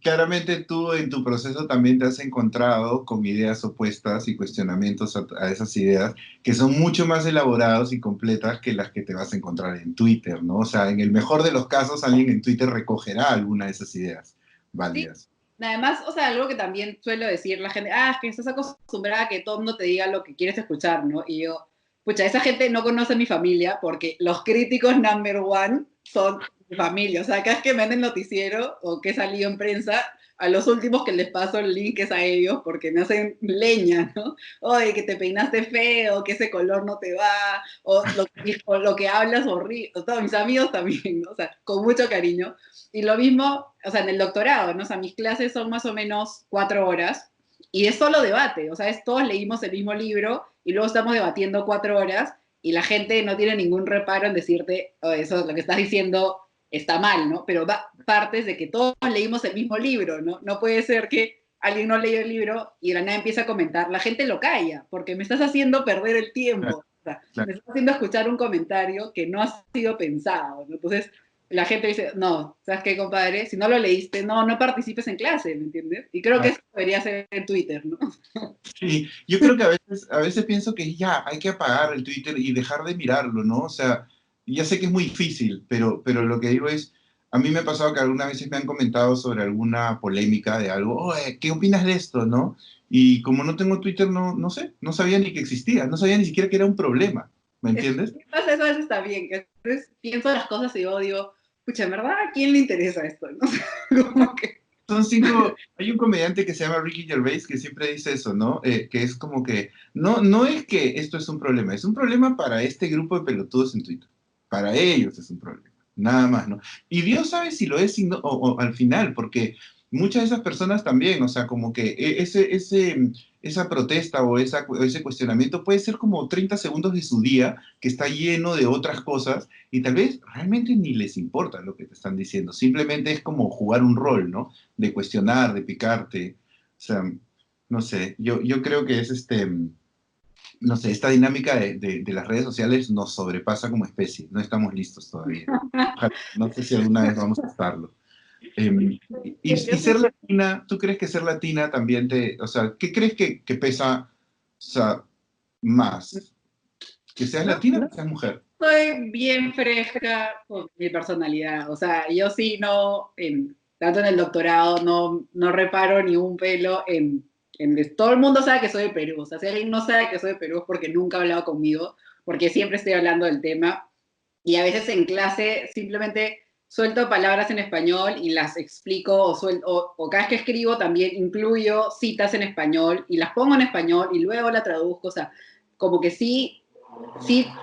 Speaker 1: claramente tú en tu proceso también te has encontrado con ideas opuestas y cuestionamientos a esas ideas que son mucho más elaborados y completas que las que te vas a encontrar en Twitter, ¿no? O sea, en el mejor de los casos, alguien en Twitter recogerá alguna de esas ideas
Speaker 2: Sí,
Speaker 1: válidas.
Speaker 2: además, o sea, algo que también suelo decir la gente, ah, es que estás acostumbrada a que todo el mundo te diga lo que quieres escuchar, ¿no? Y yo, pucha, esa gente no conoce a mi familia porque los críticos number one son mi familia. O sea, cada vez que me ven en el noticiero o que he salido en prensa, a los últimos que les paso el link es a ellos porque me hacen leña, ¿no? Oye, que te peinaste feo, que ese color no te va, o lo que hablas horrible. Todos mis amigos también, ¿no? O sea, con mucho cariño. Y lo mismo, o sea, en el doctorado, ¿no? O sea, mis clases son más o menos 4 horas y es solo debate, o sea, todos leímos el mismo libro y luego estamos debatiendo 4 horas y la gente no tiene ningún reparo en decirte, oh, eso, lo que estás diciendo está mal, ¿no? Pero partes de que todos leímos el mismo libro, ¿no? No puede ser que alguien no leyó el libro y de la nada empieza a comentar. La gente lo calla porque me estás haciendo perder el tiempo.
Speaker 1: Claro,
Speaker 2: O sea,
Speaker 1: claro.
Speaker 2: me estás haciendo escuchar un comentario que no ha sido pensado, ¿no? Entonces, la gente dice, no, ¿sabes qué, compadre? Si no lo leíste, no participes en clase, ¿me entiendes? Y creo que
Speaker 1: Claro.
Speaker 2: eso debería ser en Twitter, ¿no?
Speaker 1: Sí, yo creo que a veces pienso que ya hay que apagar el Twitter y dejar de mirarlo, ¿no? O sea, ya sé que es muy difícil, pero lo que digo es, a mí me ha pasado que algunas veces me han comentado sobre alguna polémica de algo, oye, ¿qué opinas de esto, no? Y como no tengo Twitter, no sé, no sabía ni que existía, no sabía ni siquiera que era un problema, ¿me entiendes?
Speaker 2: ¿Qué pasa? Eso a veces está bien, que a veces pienso las cosas y digo, pucha, en verdad, ¿a quién le interesa esto? ¿No? Como que
Speaker 1: Son cinco, hay un comediante que se llama Ricky Gervais que siempre dice eso, ¿no? Que es como que, no es que esto es un problema para este grupo de pelotudos en Twitter. Para ellos es un problema, nada más, ¿no? Y Dios sabe si lo es o al final, porque muchas de esas personas también, o sea, como que esa protesta o ese cuestionamiento puede ser como 30 segundos de su día que está lleno de otras cosas y tal vez realmente ni les importa lo que te están diciendo, simplemente es como jugar un rol, ¿no? De cuestionar, de picarte. O sea, no sé, yo creo que es no sé, esta dinámica de las redes sociales nos sobrepasa como especie, no estamos listos todavía. Ojalá, no sé si alguna vez vamos a estarlo. Y ser latina, ¿tú crees que ser latina también o sea, qué crees que pesa, o sea, más? ¿Que seas
Speaker 2: yo
Speaker 1: latina o que seas mujer?
Speaker 2: soy bien fresca con mi personalidad, o sea, yo sí no, tanto en el doctorado, no reparo ni un pelo todo el mundo sabe que soy de Perú, o sea, si alguien no sabe que soy de Perú es porque nunca ha hablado conmigo, porque siempre estoy hablando del tema, y a veces en clase simplemente suelto palabras en español y las explico, o cada vez que escribo también incluyo citas en español y las pongo en español y luego la traduzco, o sea, como que sí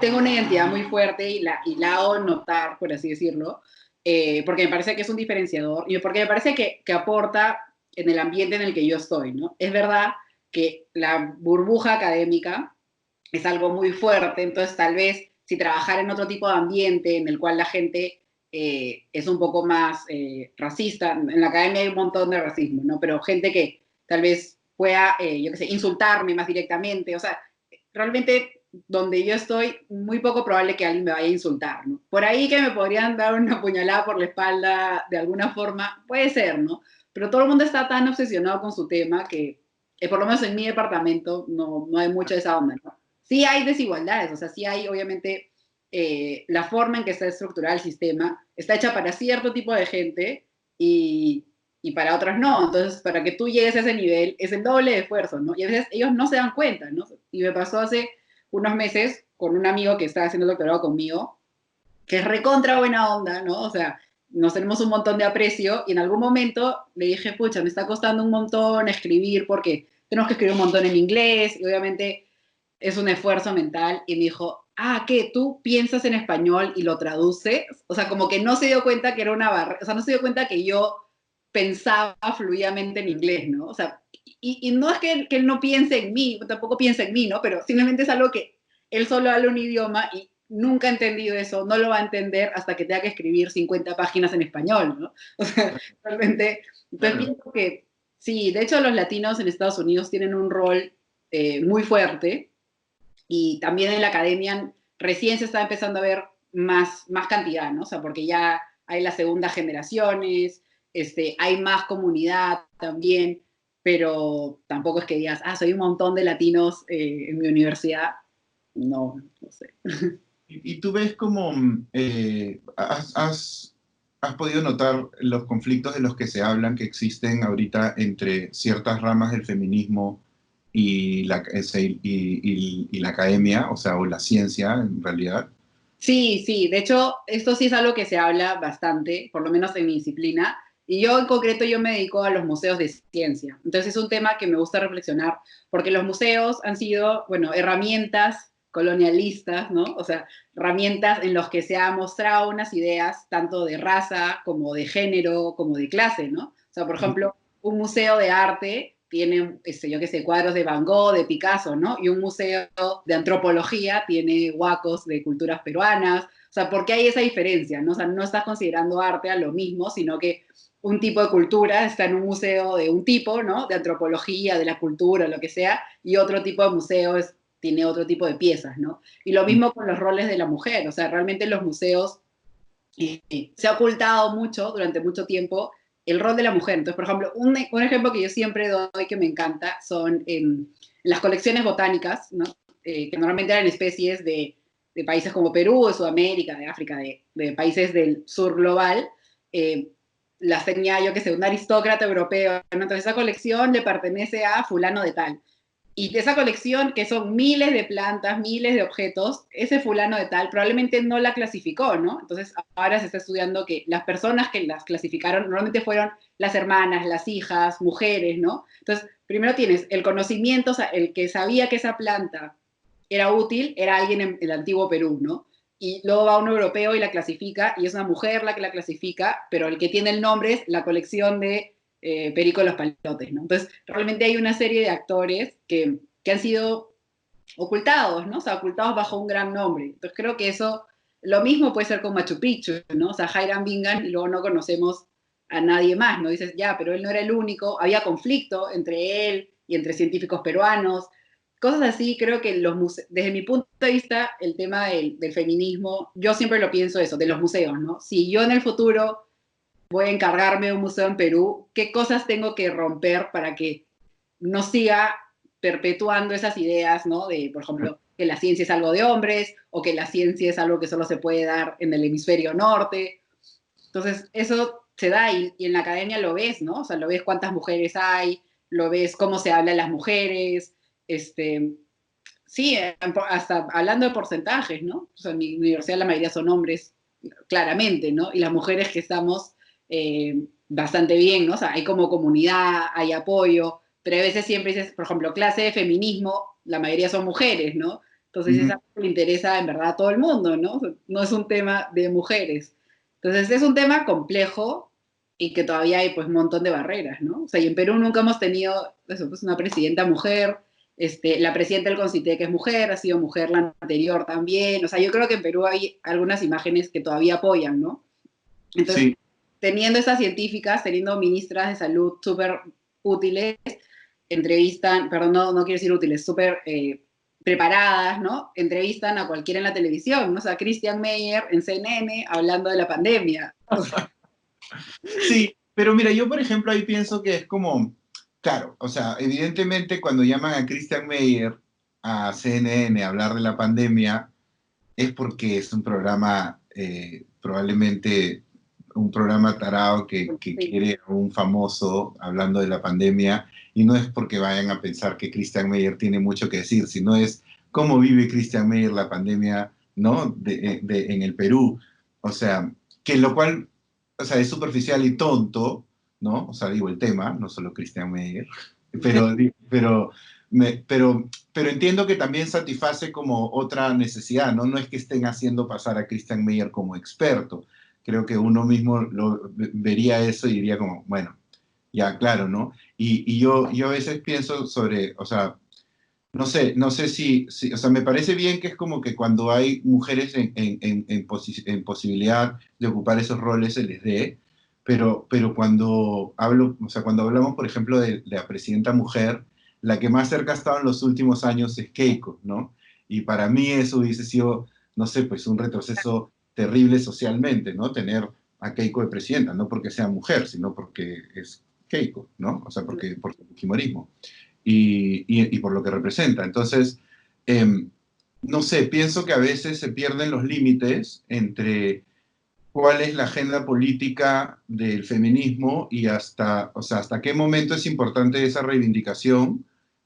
Speaker 2: tengo una identidad muy fuerte y la hago notar, por así decirlo, porque me parece que es un diferenciador y porque me parece que aporta en el ambiente en el que yo estoy, ¿no? Es verdad que la burbuja académica es algo muy fuerte, entonces tal vez si trabajara en otro tipo de ambiente en el cual la gente es un poco más racista, en la academia hay un montón de racismo, ¿no? Pero gente que tal vez pueda, yo qué sé, insultarme más directamente, o sea, realmente donde yo estoy, muy poco probable que alguien me vaya a insultar, ¿no? Por ahí que me podrían dar una puñalada por la espalda de alguna forma, puede ser, ¿no? Pero todo el mundo está tan obsesionado con su tema que por lo menos en mi departamento no hay mucho de esa onda, ¿no? Sí hay desigualdades, o sea, sí hay obviamente la forma en que está estructurado el sistema está hecha para cierto tipo de gente y para otras no. Entonces, para que tú llegues a ese nivel es el doble de esfuerzo, ¿no? Y a veces ellos no se dan cuenta, ¿no? Y me pasó hace unos meses con un amigo que estaba haciendo el doctorado conmigo, que es recontra buena onda, ¿no? O sea, nos tenemos un montón de aprecio y en algún momento le dije, pucha, me está costando un montón escribir porque tenemos que escribir un montón en inglés y obviamente es un esfuerzo mental y me dijo, ¿qué? ¿Tú piensas en español y lo traduces? O sea, como que no se dio cuenta que era una barrera, o sea, no se dio cuenta que yo pensaba fluidamente en inglés, ¿no? O sea, y no es que él no piense en mí, tampoco piensa en mí, ¿no? Pero simplemente es algo que él solo habla un idioma y nunca ha entendido eso, no lo va a entender hasta que tenga que escribir 50 páginas en español, ¿no? O sea, realmente, entonces
Speaker 1: Claro.
Speaker 2: pienso que sí, de hecho los latinos en Estados Unidos tienen un rol muy fuerte y también en la academia recién se está empezando a ver más cantidad, ¿no? O sea, porque ya hay las segundas generaciones, hay más comunidad también, pero tampoco es que digas, soy un montón de latinos en mi universidad. No sé.
Speaker 1: Y tú ves como has podido notar los conflictos de los que se hablan que existen ahorita entre ciertas ramas del feminismo y la academia, o sea, o la ciencia en realidad.
Speaker 2: Sí, sí, de hecho, esto sí es algo que se habla bastante, por lo menos en mi disciplina, Y yo en concreto yo me dedico a los museos de ciencia. Entonces es un tema que me gusta reflexionar, porque los museos han sido, bueno, herramientas colonialistas, ¿no? O sea, herramientas en las que se han mostrado unas ideas tanto de raza como de género, como de clase, ¿no? O sea, por ejemplo, un museo de arte tiene, yo qué sé, cuadros de Van Gogh, de Picasso, ¿no? Y un museo de antropología tiene huacos de culturas peruanas. O sea, ¿por qué hay esa diferencia? ¿No? O sea, no estás considerando arte a lo mismo, sino que un tipo de cultura está en un museo de un tipo, ¿no? De antropología, de la cultura, lo que sea, y otro tipo de museo tiene otro tipo de piezas, ¿no? Y lo mismo con los roles de la mujer, o sea, realmente los museos se ha ocultado mucho durante mucho tiempo el rol de la mujer. Entonces, por ejemplo, un ejemplo que yo siempre doy que me encanta son en las colecciones botánicas, ¿no? Que normalmente eran especies de países como Perú, de Sudamérica, de África, de países del sur global. Eh, las tenía yo que sé, un aristócrata europeo, ¿no? Entonces esa colección le pertenece a fulano de tal. Y de esa colección, que son miles de plantas, miles de objetos, ese fulano de tal probablemente no la clasificó, ¿no? Entonces ahora se está estudiando que las personas que las clasificaron normalmente fueron las hermanas, las hijas, mujeres, ¿no? Entonces, primero tienes el conocimiento, o sea, el que sabía que esa planta era útil, era alguien en el antiguo Perú, ¿no? Y luego va un europeo y la clasifica, y es una mujer la que la clasifica, pero el que tiene el nombre es la colección de Perico de los Palotes, ¿no? Entonces, realmente hay una serie de actores que han sido ocultados, ¿no? O sea, ocultados bajo un gran nombre. Entonces, creo que eso, lo mismo puede ser con Machu Picchu, ¿no? O sea, Hiram Bingham, y luego no conocemos a nadie más, ¿no? Dices, ya, pero él no era el único, había conflicto entre él y entre científicos peruanos, cosas así. Creo que desde mi punto de vista, el tema del feminismo, yo siempre lo pienso eso, de los museos, ¿no? Si yo en el futuro voy a encargarme de un museo en Perú, ¿qué cosas tengo que romper para que no siga perpetuando esas ideas, ¿no? De, por ejemplo, que la ciencia es algo de hombres o que la ciencia es algo que solo se puede dar en el hemisferio norte? Entonces, eso se da y en la academia lo ves, ¿no? O sea, lo ves cuántas mujeres hay, lo ves cómo se habla de las mujeres, sí, hasta hablando de porcentajes, ¿no? O sea, en mi universidad la mayoría son hombres, claramente, ¿no? Y las mujeres que estamos bastante bien, ¿no? O sea, hay como comunidad, hay apoyo, pero a veces siempre dices, por ejemplo, clase de feminismo, la mayoría son mujeres, ¿no? Entonces es
Speaker 1: Ujú.
Speaker 2: algo que le interesa en verdad a todo el mundo, ¿no? O sea, no es un tema de mujeres. Entonces es un tema complejo y que todavía hay pues un montón de barreras, ¿no? O sea, y en Perú nunca hemos tenido eso, pues, una presidenta mujer, la presidenta del CONCITEC es mujer, ha sido mujer la anterior también. O sea, yo creo que en Perú hay algunas imágenes que todavía apoyan, ¿no? Entonces,
Speaker 1: Sí,
Speaker 2: teniendo estas científicas, teniendo ministras de salud súper útiles, entrevistan, perdón, no quiero decir útiles, súper preparadas, ¿no? Entrevistan a cualquiera en la televisión, ¿no? O sea, Christian Meyer en CNN hablando de la pandemia. O sea,
Speaker 1: sí, pero mira, yo por ejemplo ahí pienso que es como, claro, o sea, evidentemente cuando llaman a Christian Meyer a CNN a hablar de la pandemia, es porque es un programa, probablemente un programa tarado que
Speaker 2: sí,
Speaker 1: quiere a un famoso hablando de la pandemia, y no es porque vayan a pensar que Christian Meyer tiene mucho que decir, sino es cómo vive Christian Meyer la pandemia, ¿no? En el Perú. O sea, que lo cual, o sea, es superficial y tonto, ¿no? O sea, digo el tema, no solo Christian Meyer, pero, pero entiendo que también satisface como otra necesidad, ¿no? No es que estén haciendo pasar a Christian Meyer como experto. Creo que uno mismo vería eso y diría como, bueno, ya, claro, ¿no? Y yo a veces pienso sobre, o sea, no sé si, o sea, me parece bien que es como que cuando hay mujeres en posibilidad de ocupar esos roles se les dé, pero cuando hablo, o sea, cuando hablamos, por ejemplo, de la presidenta mujer, la que más cerca ha estado en los últimos años es Keiko, ¿no? Y para mí eso hubiese sido, no sé, pues un retroceso terrible socialmente, ¿no? Tener a Keiko de presidenta, no porque sea mujer, sino porque es Keiko, ¿no? O sea, porque por su fujimorismo y por lo que representa. Entonces, no sé, pienso que a veces se pierden los límites entre cuál es la agenda política del feminismo y hasta, o sea, hasta qué momento es importante esa reivindicación,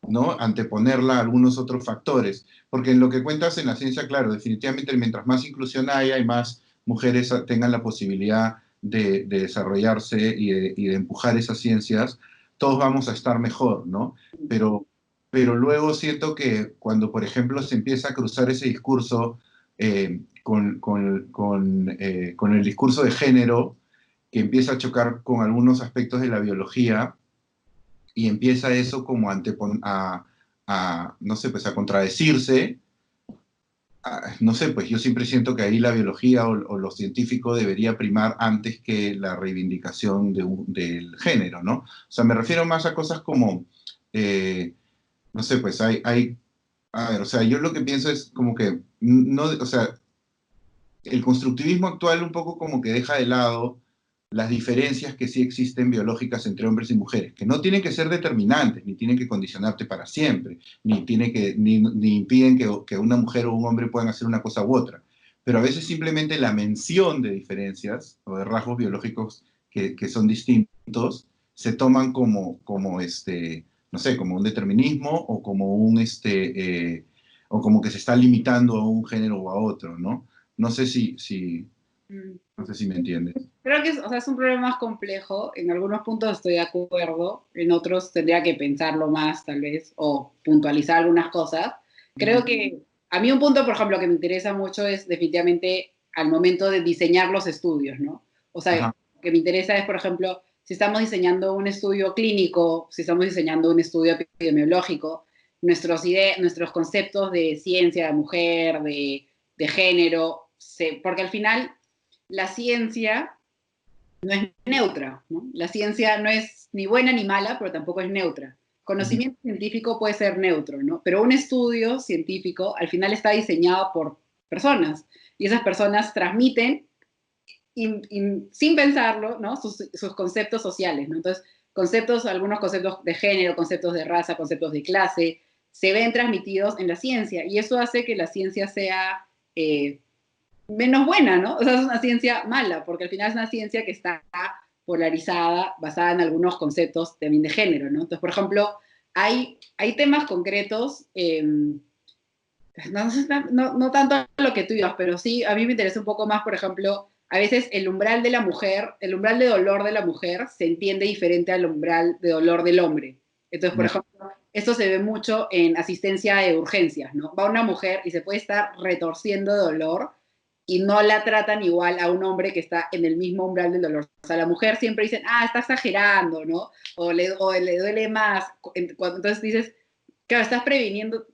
Speaker 1: ¿no? Anteponerla a algunos otros factores. Porque en lo que cuentas en la ciencia, claro, definitivamente mientras más inclusión haya y más mujeres tengan la posibilidad de desarrollarse y de empujar esas ciencias, todos vamos a estar mejor, ¿no? Pero, pero luego siento que cuando, por ejemplo, se empieza a cruzar ese discurso con el discurso de género, que empieza a chocar con algunos aspectos de la biología, y empieza eso como no sé, pues a contradecirse. No sé, pues yo siempre siento que ahí la biología o lo científico debería primar antes que la reivindicación del género, ¿no? O sea, me refiero más a cosas como, no sé, pues a ver, o sea, yo lo que pienso es como que, no, o sea, el constructivismo actual un poco como que deja de lado las diferencias que sí existen biológicas entre hombres y mujeres, que no tienen que ser determinantes, ni tienen que condicionarte para siempre, ni impiden que una mujer o un hombre puedan hacer una cosa u otra. Pero a veces simplemente la mención de diferencias o de rasgos biológicos que son distintos se toman no sé, como un determinismo o como o como que se está limitando a un género o a otro, ¿no? No sé
Speaker 2: Mm.
Speaker 1: no sé si me entiendes.
Speaker 2: Creo que o sea, es un problema más complejo. En algunos puntos estoy de acuerdo, en otros tendría que pensarlo más, tal vez, o puntualizar algunas cosas. Creo que a mí un punto, por ejemplo, que me interesa mucho es definitivamente al momento de diseñar los estudios, ¿no? O sea,
Speaker 1: Ajá.
Speaker 2: lo que me interesa es, por ejemplo, si estamos diseñando un estudio clínico, si estamos diseñando un estudio epidemiológico, nuestros conceptos de ciencia, de mujer, de género, porque al final la ciencia no es neutra, ¿no? La ciencia no es ni buena ni mala, pero tampoco es neutra.
Speaker 1: Ujú.
Speaker 2: Conocimiento científico puede ser neutro, ¿no? Pero un estudio científico al final está diseñado por personas y esas personas transmiten sin pensarlo, ¿no? Sus conceptos sociales, ¿no? Entonces, algunos conceptos de género, conceptos de raza, conceptos de clase, se ven transmitidos en la ciencia y eso hace que la ciencia sea menos buena, ¿no? O sea, es una ciencia mala, porque al final es una ciencia que está polarizada, basada en algunos conceptos también de género, ¿no? Entonces, por ejemplo, hay temas concretos, no tanto lo que tú ibas, pero sí, a mí me interesa un poco más, por ejemplo, a veces el umbral de la mujer, el umbral de dolor de la mujer se entiende diferente al umbral de dolor del hombre. Entonces, por
Speaker 1: Ya.
Speaker 2: ejemplo, esto se ve mucho en asistencia de urgencias, ¿no? Va una mujer y se puede estar retorciendo de dolor y no la tratan igual a un hombre que está en el mismo umbral del dolor. O sea, la mujer siempre dicen, está exagerando, ¿no? O le duele más. Entonces dices, claro, estás previniendo,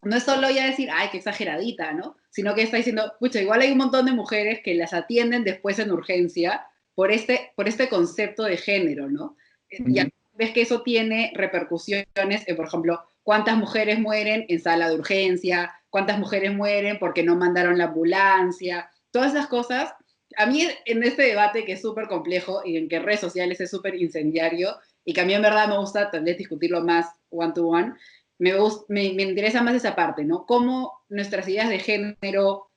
Speaker 2: no es solo ya decir, ay, qué exageradita, ¿no? Sino que está diciendo, pucha, igual hay un montón de mujeres que las atienden después en urgencia por este concepto de género, ¿no? Y
Speaker 1: Ujú.
Speaker 2: ves que eso tiene repercusiones en, por ejemplo, cuántas mujeres mueren en sala de urgencia, cuántas mujeres mueren porque no mandaron la ambulancia, todas esas cosas. A mí en este debate que es súper complejo y en que redes sociales es súper incendiario y que a mí en verdad me gusta tal vez discutirlo más one to one, me interesa más esa parte, ¿no? Cómo nuestras ideas de género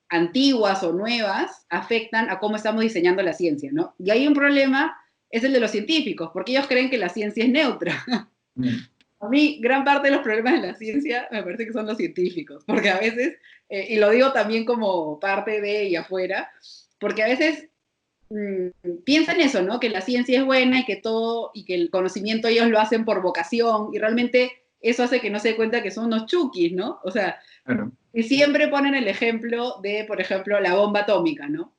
Speaker 2: antiguas o nuevas afectan a cómo estamos diseñando la ciencia, ¿no? Y hay un problema, es el de los científicos, porque ellos creen que la ciencia es neutra.
Speaker 1: Mm.
Speaker 2: A mí, gran parte de los problemas de la ciencia me parece que son los científicos, porque a veces, y lo digo también como parte de y afuera, porque a veces piensan eso, ¿no? Que la ciencia es buena y que todo, y que el conocimiento ellos lo hacen por vocación, y realmente eso hace que no se dé cuenta que son unos chukis, ¿no? O sea,
Speaker 1: Claro.
Speaker 2: y siempre ponen el ejemplo de, por ejemplo, la bomba atómica, ¿no?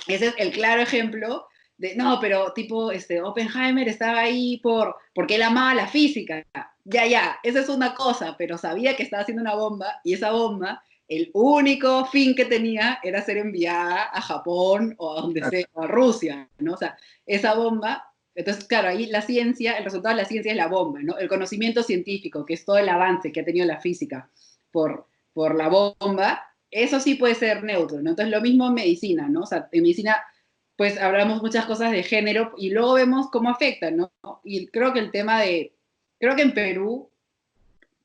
Speaker 2: Ese es el claro ejemplo de, no, pero tipo, Oppenheimer estaba ahí porque él amaba la física. Ya, esa es una cosa, pero sabía que estaba haciendo una bomba y esa bomba, el único fin que tenía era ser enviada a Japón o a donde
Speaker 1: Claro.
Speaker 2: sea, o a Rusia, ¿no? O sea, esa bomba, entonces, claro, ahí la ciencia, el resultado de la ciencia es la bomba, ¿no? El conocimiento científico, que es todo el avance que ha tenido la física por la bomba, eso sí puede ser neutro, ¿no? Entonces, lo mismo en medicina, ¿no? O sea, en medicina, pues hablamos muchas cosas de género y luego vemos cómo afectan, ¿no? Y creo que en Perú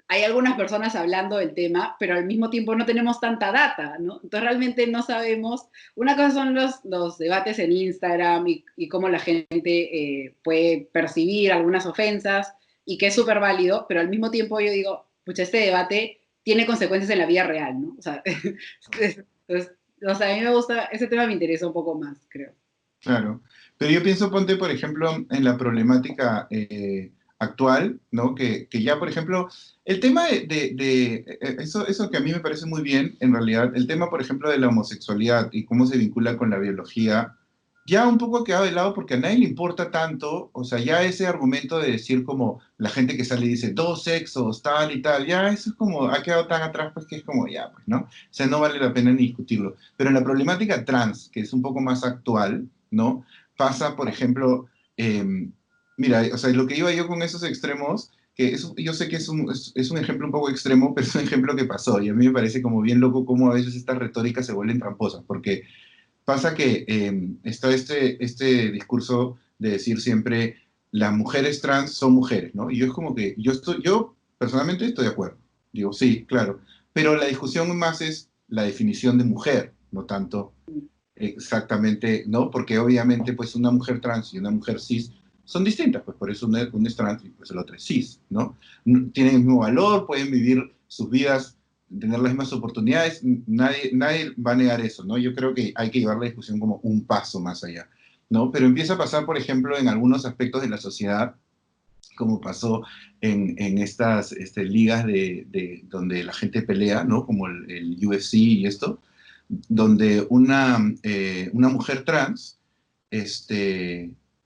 Speaker 2: hay algunas personas hablando del tema, pero al mismo tiempo no tenemos tanta data, ¿no? Entonces realmente no sabemos. Una cosa son los debates en Instagram y cómo la gente puede percibir algunas ofensas y que es súper válido, pero al mismo tiempo yo digo, pucha, este debate tiene consecuencias en la vida real, ¿no? O sea, entonces, o sea, a mí me gusta, ese tema me interesa un poco más, creo.
Speaker 1: Claro, pero yo pienso, ponte, por ejemplo, en la problemática actual, ¿no? Que ya, por ejemplo, el tema eso que a mí me parece muy bien, en realidad, el tema, por ejemplo, de la homosexualidad y cómo se vincula con la biología, ya un poco ha quedado de lado porque a nadie le importa tanto, o sea, ya ese argumento de decir como la gente que sale y dice dos sexos, tal y tal, ya eso es como, ha quedado tan atrás, pues que es como, ya, pues, ¿no? O sea, no vale la pena ni discutirlo. Pero en la problemática trans, que es un poco más actual, ¿no? Pasa, por ejemplo, mira, o sea, lo que iba yo con esos extremos, que yo sé que es un ejemplo un poco extremo, pero es un ejemplo que pasó, y a mí me parece como bien loco cómo a veces estas retóricas se vuelven tramposas, porque pasa que está este discurso de decir siempre, las mujeres trans son mujeres, ¿no? Y yo es como que, yo personalmente estoy de acuerdo, digo, sí, claro, pero la discusión más es la definición de mujer, no tanto exactamente, ¿no? Porque obviamente pues una mujer trans y una mujer cis son distintas, pues por eso una es trans y pues el otro es cis, ¿no? Tienen el mismo valor, pueden vivir sus vidas, tener las mismas oportunidades, nadie va a negar eso, ¿no? Yo creo que hay que llevar la discusión como un paso más allá, ¿no? Pero empieza a pasar, por ejemplo, en algunos aspectos de la sociedad, como pasó en estas ligas donde la gente pelea, ¿no? Como el UFC y esto, donde una mujer trans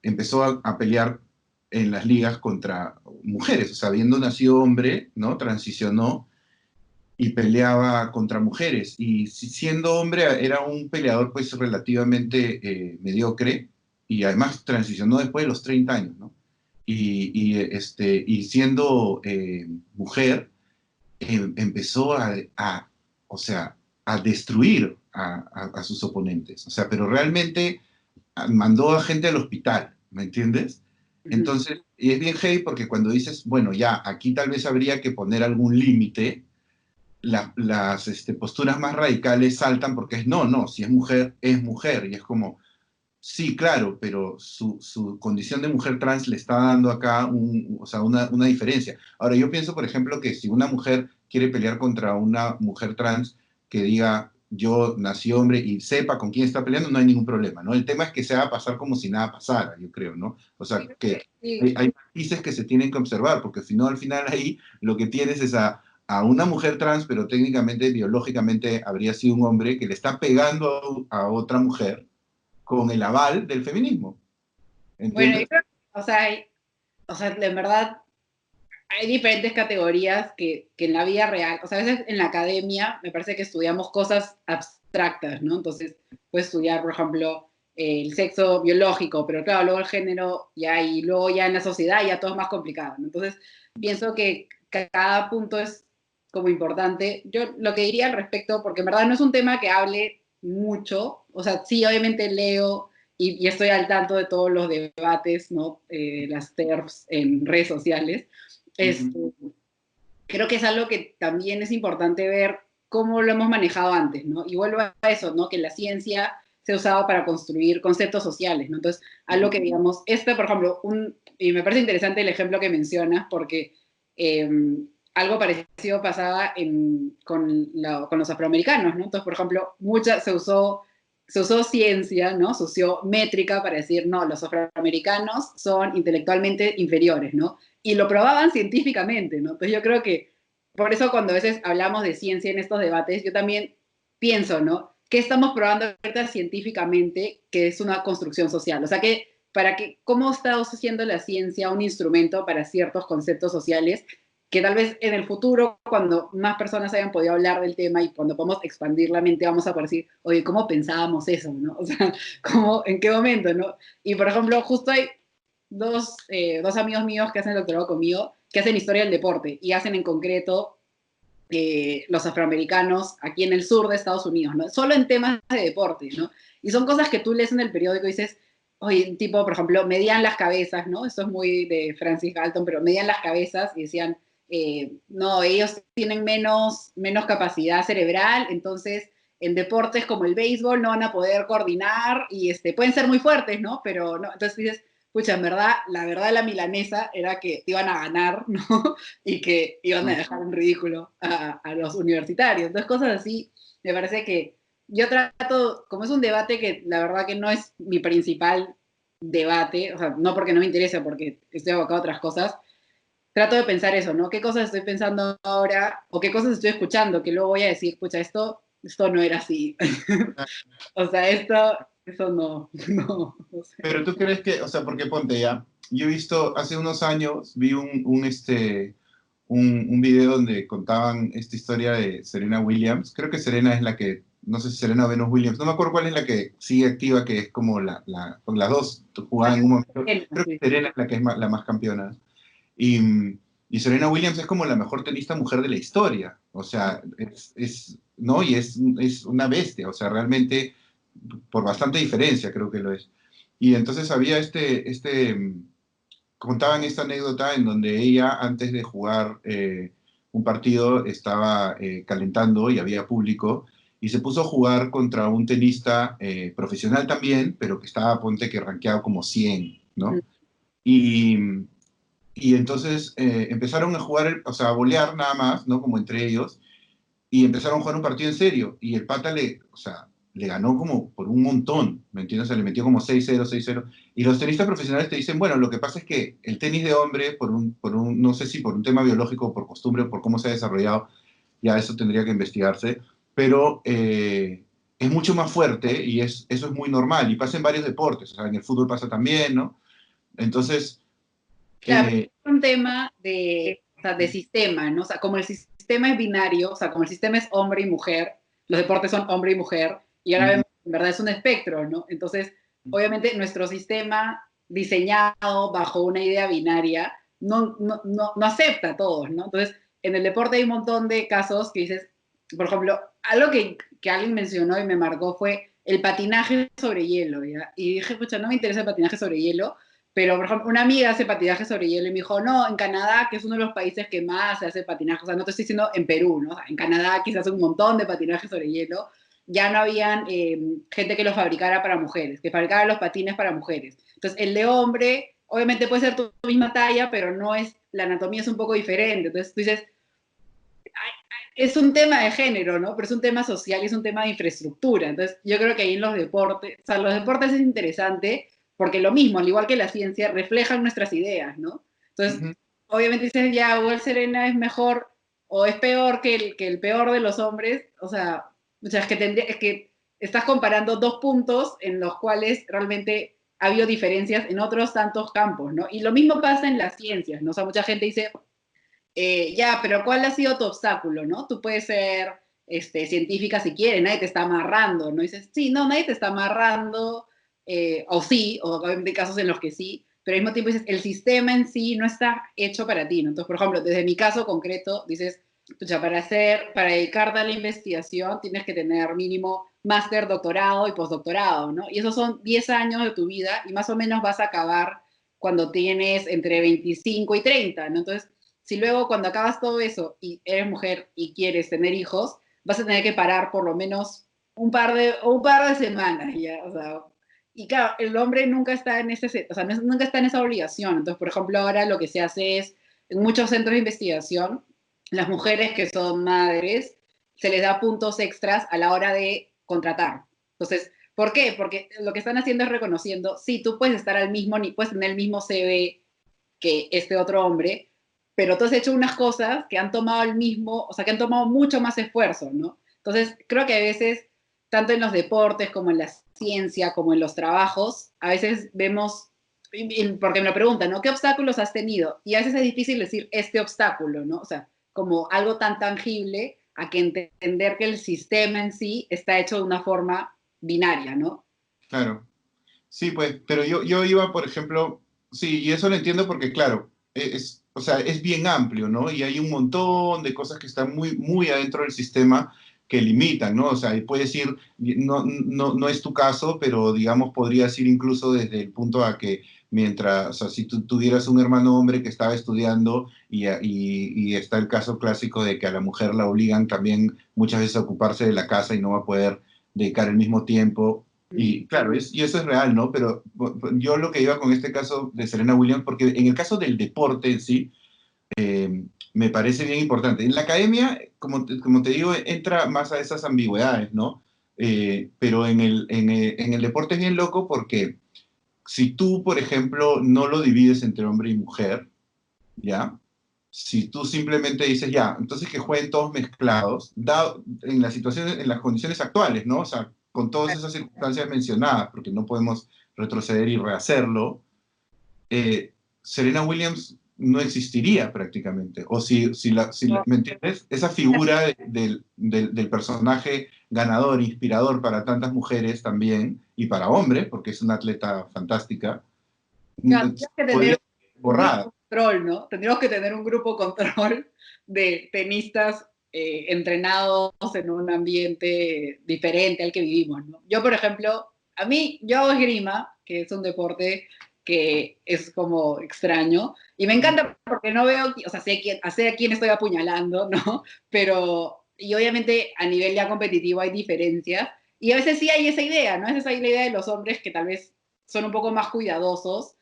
Speaker 1: empezó a pelear en las ligas contra mujeres, o sea, habiendo nacido hombre, ¿no? Transicionó y peleaba contra mujeres. Y siendo hombre era un peleador pues relativamente mediocre y además transicionó después de los 30 años, ¿no? Y siendo mujer, empezó o sea, a destruir a sus oponentes. O sea, pero realmente mandó a gente al hospital, ¿me entiendes?
Speaker 2: Ujú.
Speaker 1: Entonces, y es bien heavy porque cuando dices, bueno, ya, aquí tal vez habría que poner algún límite, las posturas más radicales saltan porque es, no, no, si es mujer, y es como, sí, claro, pero su condición de mujer trans le está dando acá o sea, una diferencia. Ahora, yo pienso, por ejemplo, que si una mujer quiere pelear contra una mujer trans que diga, yo nací hombre y sepa con quién está peleando, no hay ningún problema, ¿no? El tema es que se haga pasar como si nada pasara, yo creo, ¿no? O sea, que
Speaker 2: Sí.
Speaker 1: hay matices que se tienen que observar, porque si no, al final ahí lo que tienes es a una mujer trans, pero técnicamente, biológicamente, habría sido un hombre que le está pegando a otra mujer con el aval del feminismo,
Speaker 2: Bueno, yo
Speaker 1: ¿entiendes?
Speaker 2: creo, o sea, en verdad hay diferentes categorías que en la vida real, o sea, a veces en la academia me parece que estudiamos cosas abstractas, ¿no? Entonces, puedes estudiar, por ejemplo, el sexo biológico, pero claro, luego el género ya, y luego ya en la sociedad ya todo es más complicado, ¿no? Entonces, pienso que cada punto es como importante. Yo lo que diría al respecto, porque en verdad no es un tema que hable mucho, o sea, sí, obviamente leo y estoy al tanto de todos los debates, ¿no? Las TERFs en redes sociales.
Speaker 1: Ujú.
Speaker 2: Este, creo que es algo que también es importante ver cómo lo hemos manejado antes, ¿no? Y vuelvo a eso, ¿no? Que la ciencia se ha usado para construir conceptos sociales, ¿no? Entonces, algo que digamos, por ejemplo, y me parece interesante el ejemplo que mencionas, porque eh, algo parecido pasaba con los afroamericanos, ¿no? Entonces, por ejemplo, se usó ciencia, ¿no? Sociométrica para decir, no, los afroamericanos son intelectualmente inferiores, ¿no? Y lo probaban científicamente, ¿no? Entonces yo creo que por eso cuando a veces hablamos de ciencia en estos debates, yo también pienso, ¿no? ¿Qué estamos probando ahorita científicamente que es una construcción social? O sea, ¿cómo está haciendo la ciencia un instrumento para ciertos conceptos sociales que tal vez en el futuro, cuando más personas hayan podido hablar del tema y cuando podamos expandir la mente, vamos a poder decir, oye, ¿cómo pensábamos eso? ¿No? O sea, ¿en qué momento? ¿No? Y por ejemplo, justo hay dos amigos míos que hacen doctorado conmigo, que hacen historia del deporte y hacen en concreto los afroamericanos aquí en el sur de Estados Unidos, ¿no? Solo en temas de deporte, ¿no? Y son cosas que tú lees en el periódico y dices, oye, tipo, por ejemplo, medían las cabezas, ¿no? Esto es muy de Francis Galton, pero medían las cabezas y decían, no, ellos tienen menos capacidad cerebral, entonces en deportes como el béisbol no van a poder coordinar y pueden ser muy fuertes, ¿no? Pero no, entonces dices, pucha, en verdad, la verdad de la milanesa era que te iban a ganar, ¿no? Y que iban a dejar en ridículo a los universitarios. Entonces, cosas así, me parece que yo trato, como es un debate que la verdad que no es mi principal debate, o sea, no porque no me interesa, porque estoy abocado a otras cosas, trato de pensar eso, ¿no? ¿Qué cosas estoy pensando ahora o qué cosas estoy escuchando que luego voy a decir, pucha, esto no era así. O sea, eso no, no, no sé.
Speaker 1: Pero tú crees que, o sea, porque ponte ya, yo he visto, hace unos años, vi un video donde contaban esta historia de Serena Williams. Creo que Serena es la que, no sé si Serena o Venus Williams, no me acuerdo cuál es la que sigue activa, que es como porque las dos jugaban en un momento. Creo que
Speaker 2: Sí.
Speaker 1: Serena es la que es la más campeona. Y, y Serena Williams es como la mejor tenista mujer de la historia. O sea, ¿no? Y es una bestia. O sea, realmente, por bastante diferencia, creo que lo es. Y entonces había contaban esta anécdota en donde ella, antes de jugar un partido, estaba calentando y había público, y se puso a jugar contra un tenista profesional también, pero que estaba, ponte que rankeado como 100, ¿no? Y, y entonces empezaron a jugar, o sea, a volear nada más, ¿no? Como entre ellos, y empezaron a jugar un partido en serio, y el pata o sea, le ganó como por un montón, ¿me entiendes? O sea, le metió como 6-0, 6-0. Y los tenistas profesionales te dicen, bueno, lo que pasa es que el tenis de hombre, no sé si por un tema biológico, por costumbre, por cómo se ha desarrollado, ya eso tendría que investigarse, pero es mucho más fuerte y eso es muy normal, y pasa en varios deportes, o sea, en el fútbol pasa también, ¿no? Entonces,
Speaker 2: Claro,
Speaker 1: eh,
Speaker 2: es un tema de, o sea, de sistema, ¿no? O sea, como el sistema es binario, o sea, como el sistema es hombre y mujer, los deportes son hombre y mujer, y ahora vemos, en verdad es un espectro, ¿no? Entonces, obviamente, nuestro sistema diseñado bajo una idea binaria no acepta a todos, ¿no? Entonces, en el deporte hay un montón de casos que dices, por ejemplo, algo que alguien mencionó y me marcó fue el patinaje sobre hielo, ¿ya? Y dije, pucha, no me interesa el patinaje sobre hielo, pero, por ejemplo, una amiga hace patinaje sobre hielo y me dijo, no, en Canadá, que es uno de los países que más se hace patinaje, o sea, no te estoy diciendo en Perú, ¿no? O sea, en Canadá que se hace un montón de patinaje sobre hielo, ya no habían gente que los fabricara para mujeres, que fabricara los patines para mujeres. Entonces, el de hombre, obviamente puede ser tu misma talla, pero no es, la anatomía es un poco diferente. Entonces, tú dices, es un tema de género, ¿no? Pero es un tema social y es un tema de infraestructura. Entonces, yo creo que ahí en los deportes, o sea, los deportes es interesante porque lo mismo, al igual que la ciencia, reflejan nuestras ideas, ¿no? Entonces, obviamente dices, ya, Will Serena es mejor o es peor que el peor de los hombres, o sea es que estás comparando dos puntos en los cuales realmente ha habido diferencias en otros tantos campos, ¿no? Y lo mismo pasa en las ciencias, ¿no? O sea, mucha gente dice, ya, pero ¿cuál ha sido tu obstáculo, no? Tú puedes ser científica si quieres, nadie te está amarrando, ¿no? Y dices, sí, no, nadie te está amarrando, o sí, o hay casos en los que sí, pero al mismo tiempo dices, el sistema en sí no está hecho para ti, ¿no? Entonces, por ejemplo, desde mi caso concreto, dices, pucha, para dedicarte a la investigación tienes que tener mínimo máster, doctorado y postdoctorado, ¿no? Y esos son 10 años de tu vida y más o menos vas a acabar cuando tienes entre 25 y 30, ¿no? Entonces, si luego cuando acabas todo eso y eres mujer y quieres tener hijos, vas a tener que parar por lo menos un par de semanas, ¿ya? O sea, y claro, el hombre nunca está en ese, o sea, nunca está en esa obligación. Entonces, por ejemplo, ahora lo que se hace es, en muchos centros de investigación, las mujeres que son madres, se les da puntos extras a la hora de contratar. Entonces, ¿por qué? Porque lo que están haciendo es reconociendo, sí, tú puedes estar al mismo, puedes tener el mismo CV que este otro hombre, pero tú has hecho unas cosas que han tomado el mismo, o sea, que han tomado mucho más esfuerzo, ¿no? Entonces, creo que a veces, tanto en los deportes como en la ciencia, como en los trabajos, a veces vemos, porque me lo preguntan, ¿no? ¿Qué obstáculos has tenido? Y a veces es difícil decir este obstáculo, ¿no? O sea, como algo tan tangible a que entender que el sistema en sí está hecho de una forma binaria, ¿no?
Speaker 1: claro. Sí, pues, pero yo iba, por ejemplo, sí, y eso lo entiendo porque, claro, o sea, es bien amplio, ¿no? Y hay un montón de cosas que están muy, muy adentro del sistema que limitan, ¿no? O sea, y puedes ir, no es tu caso, pero digamos, podrías ir incluso desde el punto a que mientras, o sea, si tú tuvieras un hermano hombre que estaba estudiando y está el caso clásico de que a la mujer la obligan también muchas veces a ocuparse de la casa y no va a poder dedicar el mismo tiempo y claro, y eso es real, ¿no? Pero yo lo que iba con este caso de Serena Williams, porque en el caso del deporte en sí, me parece bien importante. En la academia, como te digo, entra más a esas ambigüedades, ¿no? pero en el deporte es bien loco porque si tú, por ejemplo, no lo divides entre hombre y mujer, ¿ya? Si tú simplemente dices, ya, entonces que jueguen todos mezclados, dado en las situaciones, en las condiciones actuales, ¿no? O sea, con todas esas circunstancias mencionadas, porque no podemos retroceder y rehacerlo, Serena Williams no existiría prácticamente. O ¿me entiendes? Esa figura del personaje ganador, inspirador para tantas mujeres también, y para hombres, porque es una atleta fantástica,
Speaker 2: Claro, tendrías que
Speaker 1: podría
Speaker 2: tener
Speaker 1: ser
Speaker 2: un
Speaker 1: borrada.
Speaker 2: grupo control, ¿no? Tendríamos que tener un grupo control de tenistas entrenados en un ambiente diferente al que vivimos, ¿no? Yo, por ejemplo, yo hago esgrima, que es un deporte que es como extraño, y me encanta porque no veo, o sea, sé a quién estoy apuñalando, ¿no? Pero, y obviamente a nivel ya competitivo hay diferencias, y a veces sí hay esa idea, ¿no? A veces hay la idea de los hombres que tal vez son un poco más cuidadosos,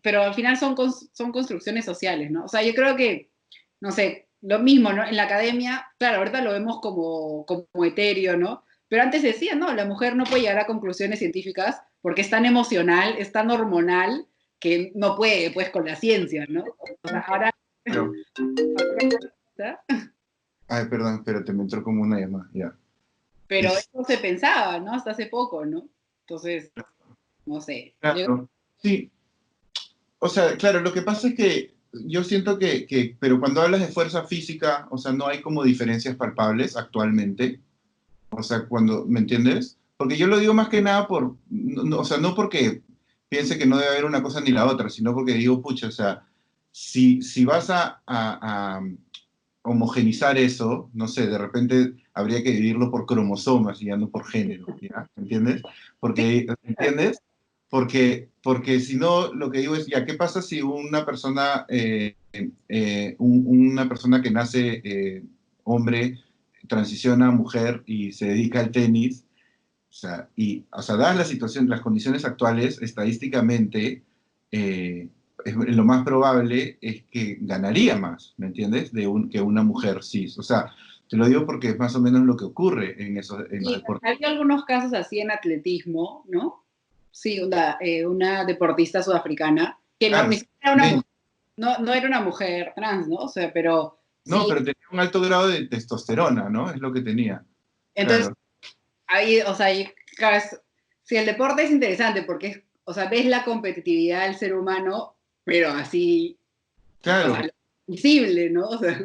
Speaker 2: pero al final son construcciones sociales, ¿no? O sea, yo creo que, no sé, lo mismo, ¿no? En la academia, claro, ahorita lo vemos como etéreo, ¿no? Pero antes decían, no, la mujer no puede llegar a conclusiones científicas porque es tan emocional, es tan hormonal, que no puede, pues, con la ciencia, ¿no? O sea, ahora...
Speaker 1: Pero, ay, perdón, espérate, me entró como una llamada, ya.
Speaker 2: Pero eso se pensaba, ¿no? Hasta hace poco, ¿no? Entonces, no sé.
Speaker 1: Claro, sí. O sea, claro, lo que pasa es que yo siento pero cuando hablas de fuerza física, o sea, no hay como diferencias palpables actualmente. O sea, ¿me entiendes? Porque yo lo digo más que nada o sea, no porque piense que no debe haber una cosa ni la otra, sino porque digo, pucha, o sea, si vas a homogenizar eso, no sé, de repente habría que dividirlo por cromosomas y ya no por género, ¿ya? ¿Entiendes? Porque, ¿entiendes? Porque si no, lo que digo es, ya, ¿qué pasa si una persona que nace hombre transiciona a mujer y se dedica al tenis? O sea, dadas la situación, las condiciones actuales, estadísticamente, lo más probable es que ganaría más, ¿me entiendes? Que una mujer cis. O sea, te lo digo porque es más o menos lo que ocurre en los
Speaker 2: Sí,
Speaker 1: deportes.
Speaker 2: había algunos casos así en atletismo, ¿no? Sí, una deportista sudafricana, que no,
Speaker 1: Claro,
Speaker 2: ni siquiera era una mujer, no era una mujer trans, ¿no? O sea, pero
Speaker 1: no,
Speaker 2: sí,
Speaker 1: pero tenía un alto grado de testosterona, ¿no? Es lo que tenía.
Speaker 2: entonces
Speaker 1: Claro,
Speaker 2: ahí, o sea, claro, sí, el deporte es interesante porque, o sea, ves la competitividad del ser humano, pero así, o sea,
Speaker 1: claro.
Speaker 2: visible, ¿no? O sea,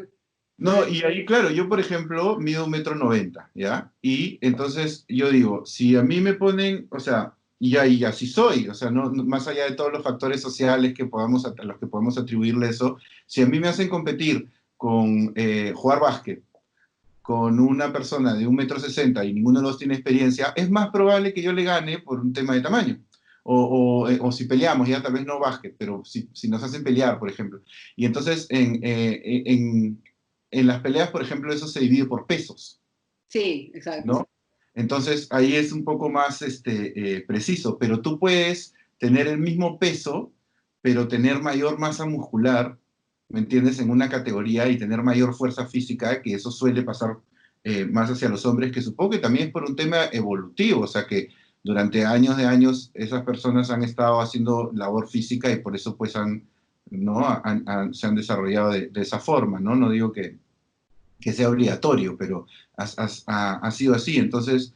Speaker 1: No, y ahí, claro, yo por ejemplo mido 1,90 m, ¿ya? Y entonces yo digo, si a mí me ponen, o sea, y así soy, o sea, más allá de todos los factores sociales a los que podemos atribuirle eso, si a mí me hacen competir con jugar básquet con una persona de 1,60 m y ninguno de los tiene experiencia, es más probable que yo le gane por un tema de tamaño. O si peleamos, ya tal vez no básquet, pero si nos hacen pelear, por ejemplo. Y entonces en las peleas, por ejemplo, eso se divide por pesos,
Speaker 2: sí, exacto.
Speaker 1: ¿no? Entonces ahí es un poco más preciso, pero tú puedes tener el mismo peso, pero tener mayor masa muscular, ¿me entiendes? En una categoría y tener mayor fuerza física, que eso suele pasar más hacia los hombres, que supongo que también es por un tema evolutivo, o sea que durante años de años esas personas han estado haciendo labor física y por eso pues ¿no? Se han desarrollado de esa forma, ¿no? No digo que sea obligatorio, pero ha sido así. Entonces,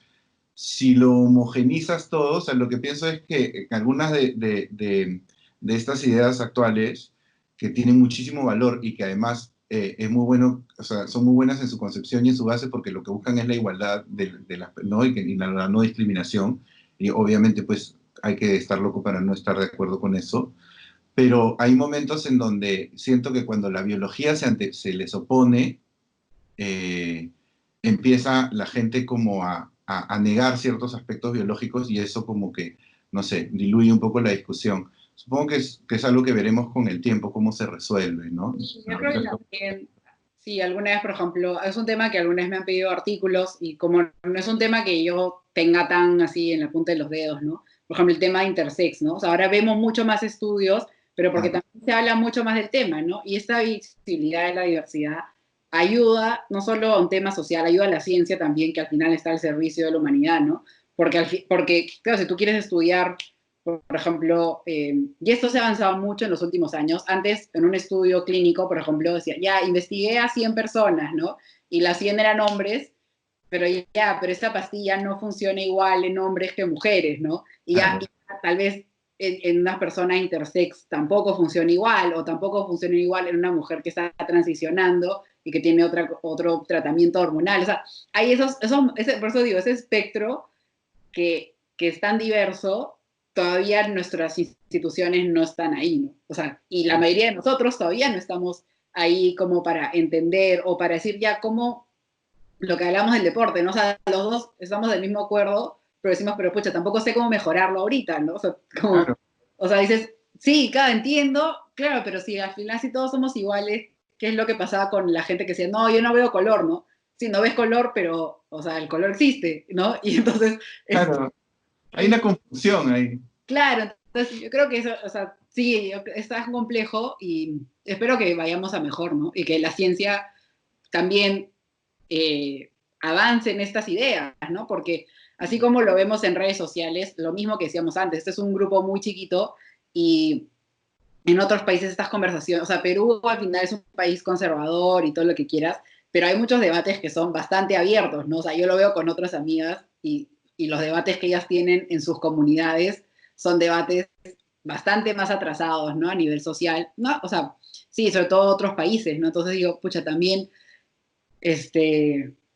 Speaker 1: si lo homogenizas todo, o sea, lo que pienso es que algunas de estas ideas actuales, que tienen muchísimo valor y que además es muy bueno, o sea, son muy buenas en su concepción y en su base porque lo que buscan es la igualdad ¿no? y la no discriminación. Y obviamente, pues, hay que estar loco para no estar de acuerdo con eso. Pero hay momentos en donde siento que cuando la biología se les opone, eh, empieza la gente como a negar ciertos aspectos biológicos y eso como que, no sé, diluye un poco la discusión. Supongo que es algo que veremos con el tiempo, cómo se resuelve, ¿no?
Speaker 2: Yo creo que también, sí, alguna vez, por ejemplo, es un tema que alguna vez me han pedido artículos y como no es un tema que yo tenga tan así en la punta de los dedos, ¿no? Por ejemplo, el tema de intersex, ¿no? O sea, ahora vemos mucho más estudios, pero porque
Speaker 1: Ah,
Speaker 2: también se habla mucho más del tema, ¿no? Y esta visibilidad de la diversidad ayuda no solo a un tema social, ayuda a la ciencia también, que al final está al servicio de la humanidad, ¿no? Porque claro, si tú quieres estudiar, por ejemplo, y esto se ha avanzado mucho en los últimos años. Antes, en un estudio clínico, por ejemplo, decía, ya, investigué a 100 personas, ¿no? Y las 100 eran hombres, pero ya, pero esta pastilla no funciona igual en hombres que en mujeres, ¿no? Y
Speaker 1: Claro,
Speaker 2: tal vez en una persona intersex tampoco funciona igual, o tampoco funciona igual en una mujer que está transicionando y que tiene otro tratamiento hormonal. O sea, hay por eso digo, ese espectro que es tan diverso, todavía nuestras instituciones no están ahí, ¿no? O sea, y la mayoría de nosotros todavía no estamos ahí como para entender o para decir ya cómo lo que hablamos del deporte, ¿no? O sea, los dos estamos del mismo acuerdo, pero decimos, pero pucha, tampoco sé cómo mejorarlo ahorita, ¿no?
Speaker 1: claro.
Speaker 2: O sea, dices, sí, claro, entiendo, claro, pero si al final si todos somos iguales, ¿qué es lo que pasaba con la gente que decía, no, yo no veo color, ¿no? Sí, no ves color, pero, o sea, el color existe, ¿no? Y entonces,
Speaker 1: Claro, hay una
Speaker 2: y,
Speaker 1: confusión ahí.
Speaker 2: claro, entonces yo creo que eso, o sea, sí, es tan complejo y espero que vayamos a mejor, ¿no? Y que la ciencia también avance en estas ideas, ¿no? Porque así como lo vemos en redes sociales, lo mismo que decíamos antes, este es un grupo muy chiquito y en otros países estas conversaciones, o sea, Perú al final es un país conservador y todo lo que quieras, pero hay muchos debates que son bastante abiertos, ¿no? O sea, yo lo veo con otras amigas y los debates que ellas tienen en sus comunidades son debates bastante más atrasados, ¿no? A nivel social, ¿no? O sea, sí, sobre todo otros países, ¿no? Entonces digo, pucha, también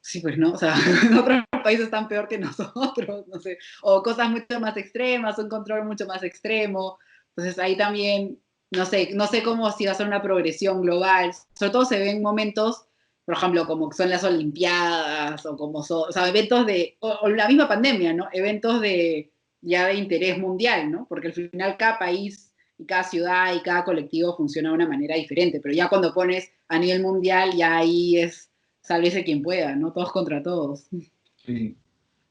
Speaker 2: sí, pues no, o sea, en otros países están peor que nosotros, no sé, o cosas mucho más extremas, un control mucho más extremo, entonces ahí también, no sé cómo si va a ser una progresión global, sobre todo se ven momentos, por ejemplo, como son las Olimpiadas, o como son, o sea, eventos o la misma pandemia, ¿no? Eventos ya de interés mundial, ¿no? Porque al final cada país y cada ciudad y cada colectivo funciona de una manera diferente, pero ya cuando pones a nivel mundial, ya ahí es sálvese quien pueda, ¿no? Todos contra todos.
Speaker 1: Sí.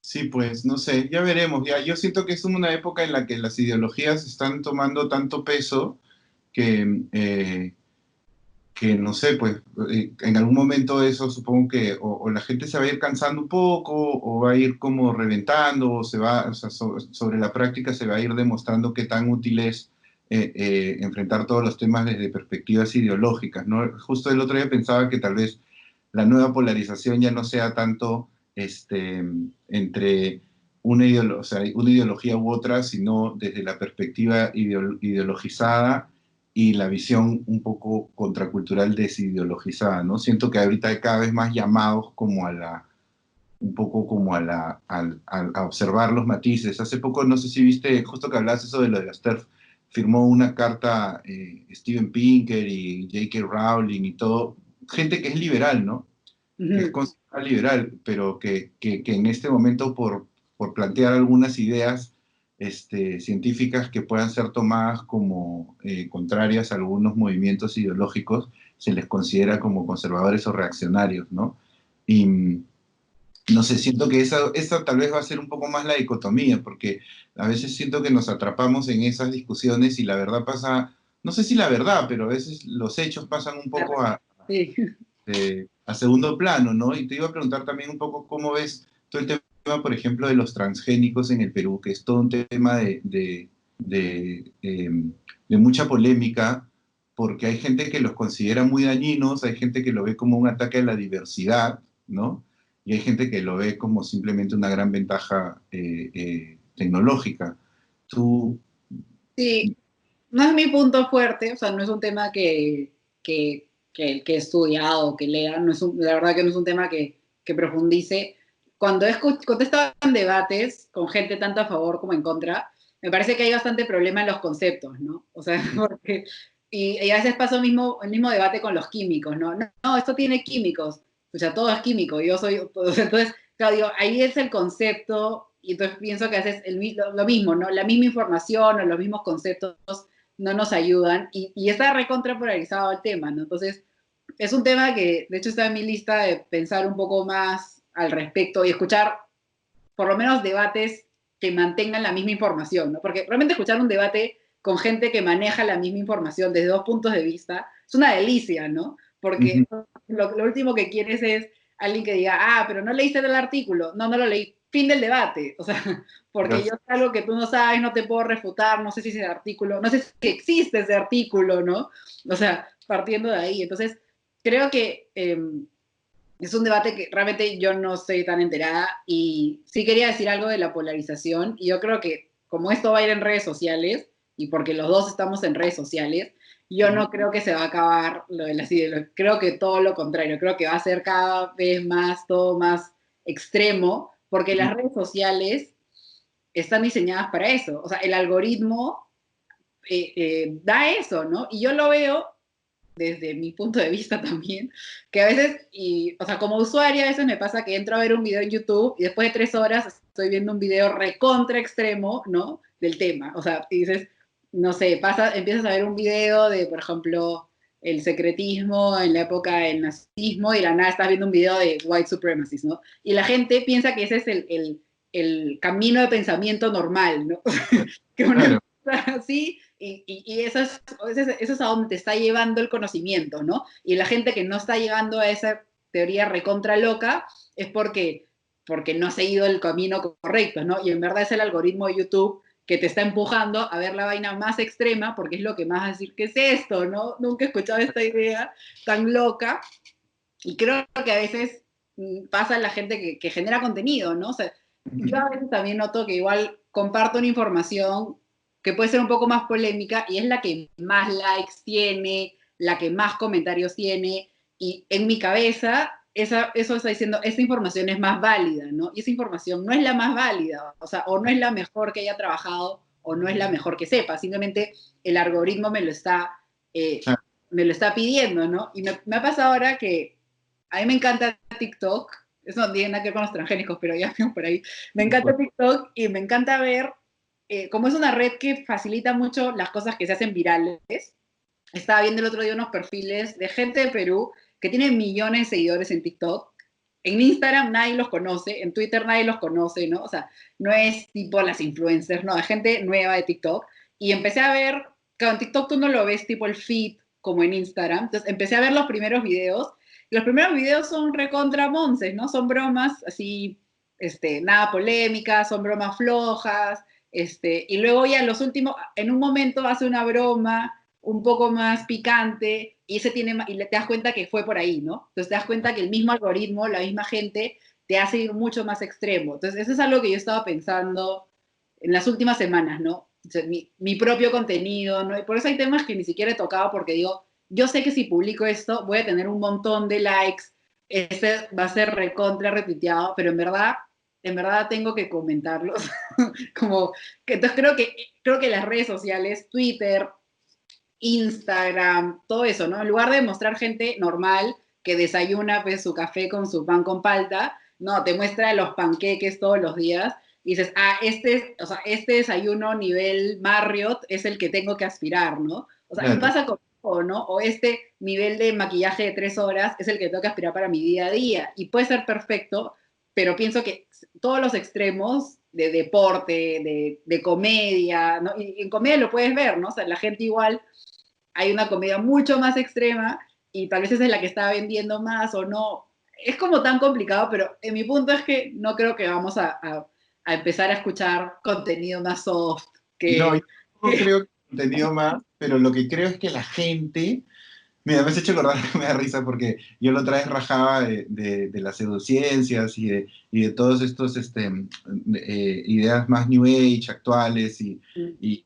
Speaker 1: Sí, pues no sé, ya veremos. Ya, yo siento que es una época en la que las ideologías están tomando tanto peso que, que no sé, pues en algún momento eso supongo que o la gente se va a ir cansando un poco o va a ir como reventando o se va, o sea, sobre la práctica se va a ir demostrando qué tan útil es enfrentar todos los temas desde perspectivas ideológicas, ¿no? Justo el otro día pensaba que tal vez la nueva polarización ya no sea tanto entre o sea, una ideología u otra, sino desde la perspectiva ideologizada y la visión un poco contracultural desideologizada, ¿no? Siento que ahorita hay cada vez más llamados como un poco como a observar los matices. Hace poco, no sé si viste, justo que hablaste eso de lo de las TERF, firmó una carta Steven Pinker y J.K. Rowling y todo, gente que es liberal, ¿no? Que es
Speaker 2: Ujú.
Speaker 1: considerada liberal, pero que en este momento por plantear algunas ideas científicas que puedan ser tomadas como contrarias a algunos movimientos ideológicos, se les considera como conservadores o reaccionarios, ¿no? Y no sé, siento que esa tal vez va a ser un poco más la dicotomía, porque a veces siento que nos atrapamos en esas discusiones y la verdad pasa, no sé si la verdad, pero a veces los hechos pasan un poco
Speaker 2: Sí.
Speaker 1: a segundo plano, ¿no? Y te iba a preguntar también un poco cómo ves todo el tema, por ejemplo, de los transgénicos en el Perú, que es todo un tema de mucha polémica, porque hay gente que los considera muy dañinos, hay gente que lo ve como un ataque a la diversidad, ¿no? Y hay gente que lo ve como simplemente una gran ventaja tecnológica. Tú,
Speaker 2: Sí, no es mi punto fuerte, o sea, no es un tema que he estudiado, que lea, la verdad que no es un tema que profundice. Cuando he estado en debates con gente tanto a favor como en contra, me parece que hay bastante problema en los conceptos, ¿no? O sea, porque, y a veces pasa el mismo debate con los químicos, ¿no? No, no, esto tiene químicos, o sea, todo es químico, yo soy, o sea, entonces, claro, digo, ahí es el concepto, y entonces pienso que haces lo mismo, ¿no? La misma información o los mismos conceptos no nos ayudan y está recontra polarizado el tema, ¿no? Entonces, es un tema que de hecho está en mi lista de pensar un poco más al respecto y escuchar por lo menos debates que mantengan la misma información, ¿no? Porque realmente escuchar un debate con gente que maneja la misma información desde dos puntos de vista es una delicia, ¿no? porque
Speaker 1: Ujú.
Speaker 2: lo último que quieres es alguien que diga, ah, pero no leíste el artículo, no, no lo leí, fin del debate, o sea, porque yo
Speaker 1: Gracias.
Speaker 2: sé algo que tú no sabes, no te puedo refutar, no sé si ese artículo, no sé si existe ese artículo, ¿no? O sea, partiendo de ahí, entonces, creo que es un debate que realmente yo no estoy tan enterada y sí quería decir algo de la polarización y yo creo que como esto va a ir en redes sociales y porque los dos estamos en redes sociales, yo no creo que se va a acabar lo de las ideologías, creo que todo lo contrario, creo que va a ser cada vez más, todo más extremo, porque las redes sociales están diseñadas para eso, o sea, el algoritmo da eso, ¿no? Y yo lo veo desde mi punto de vista también, que a veces, o sea, como usuaria, a veces me pasa que entro a ver un video en YouTube y después de 3 horas estoy viendo un video recontra extremo, ¿no? Del tema. O sea, y dices, no sé, empiezas a ver un video de, por ejemplo, el secretismo en la época del nazismo y de la nada estás viendo un video de white supremacists, ¿no? Y la gente piensa que ese es el camino de pensamiento normal, ¿no? Que uno
Speaker 1: Claro,
Speaker 2: empieza así y eso es a donde te está llevando el conocimiento, ¿no? Y la gente que no está llegando a esa teoría recontra loca es porque no ha seguido el camino correcto, ¿no? Y en verdad es el algoritmo de YouTube que te está empujando a ver la vaina más extrema porque es lo que más va a decir, ¿qué es esto? ¿No? Nunca he escuchado esta idea tan loca y creo que a veces pasa la gente que genera contenido, ¿no? O sea, yo
Speaker 1: ujú,
Speaker 2: a veces también noto que igual comparto una información que puede ser un poco más polémica y es la que más likes tiene, la que más comentarios tiene, y en mi cabeza eso está diciendo, esta información es más válida, ¿no? Y esa información no es la más válida, o sea, o no es la mejor que haya trabajado, o no es la mejor que sepa, simplemente el algoritmo eh,
Speaker 1: claro,
Speaker 2: me lo está pidiendo, ¿no? Y me ha pasado ahora que a mí me encanta TikTok, eso no tiene nada que ver con los transgénicos, pero ya vimos por ahí. Me encanta TikTok y me encanta ver, como es una red que facilita mucho las cosas que se hacen virales. Estaba viendo el otro día unos perfiles de gente de Perú que tienen millones de seguidores en TikTok. En Instagram nadie los conoce, en Twitter nadie los conoce, ¿no? O sea, no es tipo las influencers, no, es gente nueva de TikTok. Y empecé a ver, claro, en TikTok tú no lo ves tipo el feed como en Instagram. Entonces empecé a ver los primeros videos. Y los primeros videos son recontra monces, ¿no? Son bromas así, nada polémicas, son bromas flojas. Y luego ya los últimos, en un momento hace una broma un poco más picante y y te das cuenta que fue por ahí, ¿no? Entonces te das cuenta que el mismo algoritmo, la misma gente, te hace ir mucho más extremo. Entonces eso es algo que yo estaba pensando en las últimas semanas, ¿no? O sea, mi propio contenido, ¿no? Y por eso hay temas que ni siquiera he tocado porque digo, yo sé que si publico esto voy a tener un montón de likes, este va a ser recontra retuiteado, pero en verdad tengo que comentarlos. Como que entonces creo que las redes sociales, Twitter, Instagram, todo eso, ¿no? En lugar de mostrar gente normal que desayuna pues, su café con su pan con palta, no, te muestra los panqueques todos los días y dices, ah, o sea, este desayuno nivel Marriott es el que tengo que aspirar, ¿no? O sea, y
Speaker 1: claro.
Speaker 2: pasa con todo, ¿no? O este nivel de maquillaje de 3 horas es el que tengo que aspirar para mi día a día. Y puede ser perfecto, pero pienso que todos los extremos de deporte, de comedia, ¿no? Y en comedia lo puedes ver, ¿no? O sea, la gente igual hay una comedia mucho más extrema y tal vez esa es la que está vendiendo más o no. Es como tan complicado, pero en mi punto es que no creo que vamos a empezar a escuchar contenido más soft
Speaker 1: No, yo
Speaker 2: que...
Speaker 1: no creo que he entendido más, pero lo que creo es que la gente. Mira, me has hecho acordar que me da risa porque yo la otra vez rajaba de las pseudociencias y de todos estos ideas más New Age actuales y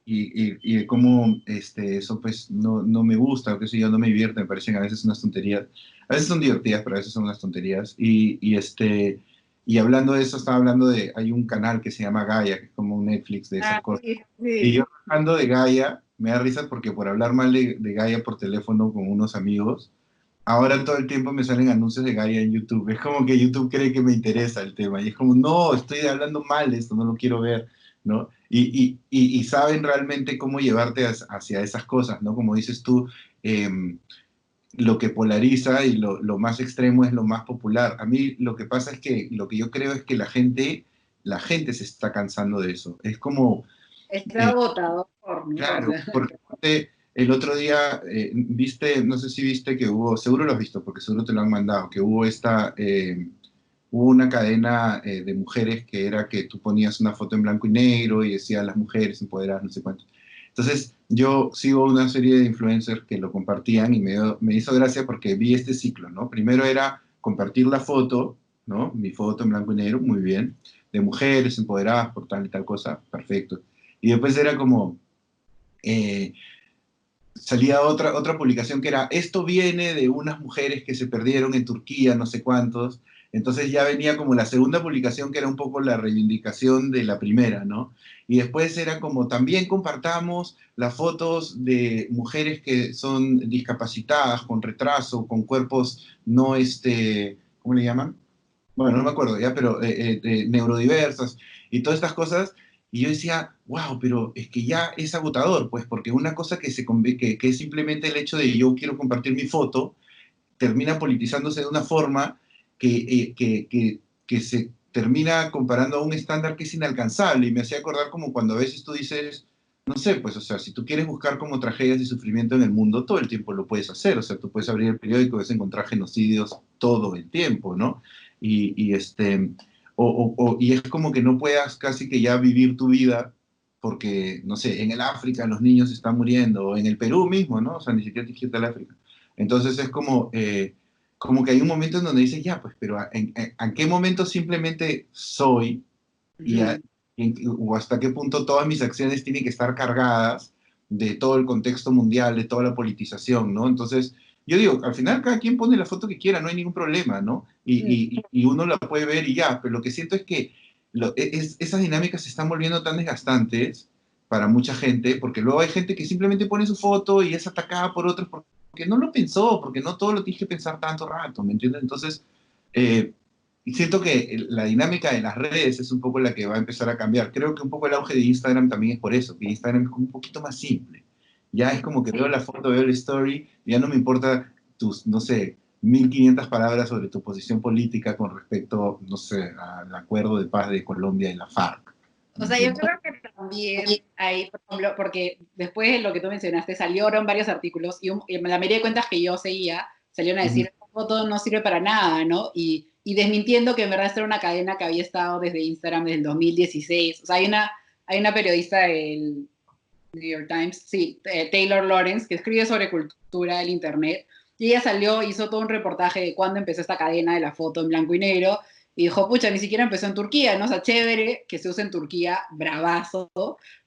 Speaker 1: de cómo eso pues no me gusta o qué sé yo, no me divierte, me parecen a veces unas tonterías. A veces son divertidas, pero a veces son unas tonterías. Y hablando de eso, estaba hablando hay un canal que se llama Gaia, que es como un Netflix de esas
Speaker 2: Ah,
Speaker 1: cosas.
Speaker 2: sí,
Speaker 1: Y yo
Speaker 2: sí.
Speaker 1: hablando de Gaia, me da risa porque por hablar mal de Gaia por teléfono con unos amigos, ahora todo el tiempo me salen anuncios de Gaia en YouTube. Es como que YouTube cree que me interesa el tema. Y es como, no, estoy hablando mal de esto, no lo quiero ver, ¿no? Y saben realmente cómo llevarte hacia esas cosas, ¿no? Como dices tú, lo que polariza y lo más extremo es lo más popular. A mí lo que pasa es que lo que yo creo es que la gente se está cansando de eso. Es como
Speaker 2: Está
Speaker 1: eh,
Speaker 2: agotador, ¿no? O
Speaker 1: claro,
Speaker 2: sea,
Speaker 1: porque el otro día, viste, no sé si viste que hubo, seguro lo has visto, porque seguro te lo han mandado, que hubo una cadena de mujeres que era que tú ponías una foto en blanco y negro y decía las mujeres empoderadas, no sé cuánto. Entonces, yo sigo una serie de influencers que lo compartían y me hizo gracia porque vi este ciclo, ¿no? Primero era compartir la foto, ¿no? Mi foto en blanco y negro, muy bien, de mujeres empoderadas por tal y tal cosa, perfecto. Y después era como, eh, salía otra publicación que era, esto viene de unas mujeres que se perdieron en Turquía, no sé cuántos. Entonces ya venía como la segunda publicación que era un poco la reivindicación de la primera, ¿no? Y después era como, también compartamos las fotos de mujeres que son discapacitadas, con retraso, con cuerpos no, ¿cómo le llaman? Bueno, no me acuerdo ya, pero neurodiversas y todas estas cosas. Y yo decía, wow, pero es que ya es agotador, pues, porque una cosa que es simplemente el hecho de yo quiero compartir mi foto, termina politizándose de una forma que se termina comparando a un estándar que es inalcanzable. Y me hacía acordar como cuando a veces tú dices, no sé, pues, o sea, si tú quieres buscar como tragedias y sufrimiento en el mundo, todo el tiempo lo puedes hacer. O sea, tú puedes abrir el periódico y vas a encontrar genocidios todo el tiempo, ¿no? Y, y es como que no puedas casi que ya vivir tu vida porque, no sé, en el África los niños están muriendo, o en el Perú mismo, ¿no? O sea, ni siquiera te dijiste el África. Entonces es como que hay un momento en donde dices, ya, pues, pero ¿en qué momento simplemente soy y
Speaker 2: Ujú.
Speaker 1: o hasta qué punto todas mis acciones tienen que estar cargadas de todo el contexto mundial, de toda la politización, ¿no? Entonces, yo digo, al final cada quien pone la foto que quiera, no hay ningún problema, ¿no?
Speaker 2: Mm.
Speaker 1: Y uno la puede ver y ya, pero lo que siento es que esas dinámicas se están volviendo tan desgastantes para mucha gente, porque luego hay gente que simplemente pone su foto y es atacada por otros porque no lo pensó, porque no todo lo tienes que pensar tanto rato, ¿me entiendes? Entonces, eh, y siento que la dinámica de las redes es un poco la que va a empezar a cambiar. Creo que un poco el auge de Instagram también es por eso, que Instagram es como un poquito más simple. Ya es como que veo la foto, veo la story, ya no me importa tus, no sé, 1500 palabras sobre tu posición política con respecto, no sé, al acuerdo de paz de Colombia y la FARC.
Speaker 2: O
Speaker 1: ¿Me
Speaker 2: sea, yo
Speaker 1: entiendes?
Speaker 2: creo que también hay, por ejemplo, porque después de lo que tú mencionaste, salieron varios artículos y la mayoría de cuentas que yo seguía salieron a decir, esta foto no sirve para nada, ¿no? Y desmintiendo que en verdad esta era una cadena que había estado desde Instagram desde el 2016. O sea, hay una periodista del New York Times, sí, Taylor Lawrence, que escribe sobre cultura del Internet, y ella salió, hizo todo un reportaje de cuándo empezó esta cadena de la foto en blanco y negro, y dijo, pucha, ni siquiera empezó en Turquía, ¿no? O sea, chévere que se use en Turquía, bravazo,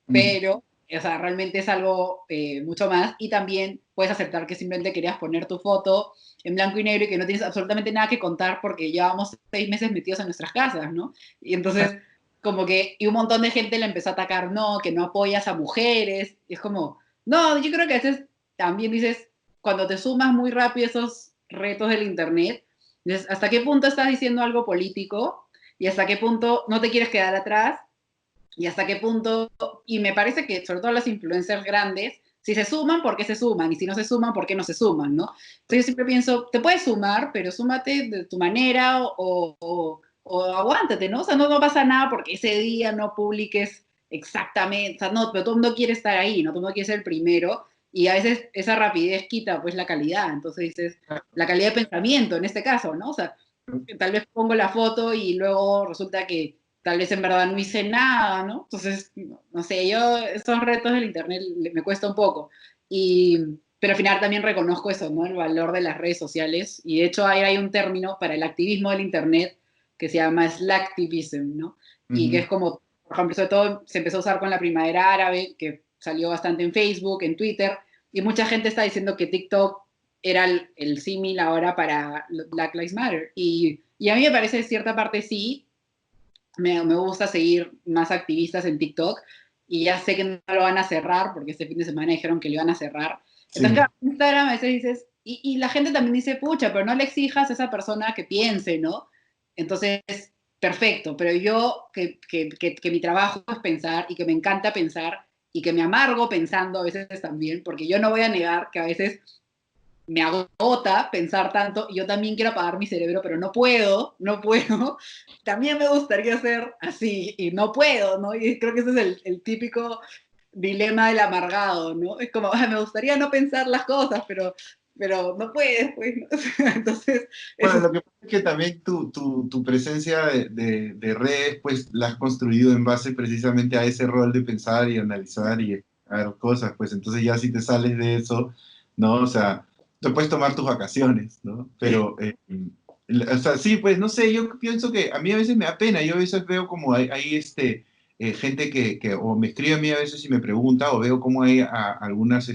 Speaker 1: Mm.
Speaker 2: pero, o sea, realmente es algo mucho más, y también puedes aceptar que simplemente querías poner tu foto en blanco y negro y que no tienes absolutamente nada que contar porque llevamos 6 meses metidos en nuestras casas, ¿no? Y entonces como que, y un montón de gente le empezó a atacar, no, que no apoyas a mujeres, y es como, no, yo creo que a veces también dices, cuando te sumas muy rápido a esos retos del internet, dices, ¿hasta qué punto estás diciendo algo político? Y hasta qué punto no te quieres quedar atrás, y hasta qué punto, y me parece que sobre todo las influencers grandes, si se suman, ¿por qué se suman? Y si no se suman, ¿por qué no se suman? ¿no? Entonces yo siempre pienso, te puedes sumar, pero súmate de tu manera o aguántate, ¿no? O sea, no pasa nada porque ese día no publiques exactamente, o sea, no, pero todo el mundo quiere estar ahí, ¿no? Todo el mundo quiere ser el primero, y a veces esa rapidez quita pues la calidad, entonces dices, la calidad de pensamiento en este caso, ¿no? O sea, tal vez pongo la foto y luego resulta que tal vez en verdad no hice nada, ¿no? Entonces, no sé, yo esos retos del internet me cuesta un poco. Pero al final también reconozco eso, ¿no? El valor de las redes sociales. Y de hecho hay un término para el activismo del internet que se llama slacktivism, ¿no? Y que
Speaker 1: Ujú.
Speaker 2: es como, por ejemplo, sobre todo se empezó a usar con la primavera árabe, que salió bastante en Facebook, en Twitter, y mucha gente está diciendo que TikTok era el símil ahora para Black Lives Matter. Y a mí me parece, de cierta parte, sí, me gusta seguir más activistas en TikTok y ya sé que no lo van a cerrar porque este fin de semana dijeron que lo iban a cerrar. Entonces,
Speaker 1: Sí.
Speaker 2: claro, en Instagram a veces dices, y la gente también dice, pucha, pero no le exijas a esa persona que piense, ¿no? Entonces, perfecto, pero yo que mi trabajo es pensar y que me encanta pensar y que me amargo pensando a veces también, porque yo no voy a negar que a veces me agota pensar tanto y yo también quiero apagar mi cerebro, pero no puedo. También me gustaría ser así y no puedo, ¿no? Y creo que ese es el típico, dilema del amargado, ¿no? Es como, me gustaría no pensar las cosas, pero no puedes, pues, ¿no? Entonces,
Speaker 1: Bueno,
Speaker 2: eso
Speaker 1: lo que pasa es que también tu presencia de redes, pues la has construido en base precisamente a ese rol de pensar y analizar y ver cosas, pues entonces ya si te sales de eso, ¿no? O sea, te puedes tomar tus vacaciones, ¿no? Pero, o sea, sí, pues no sé, yo pienso que a mí a veces me da pena, yo a veces veo como hay gente que o me escribe a mí a veces y me pregunta, o veo como hay algunas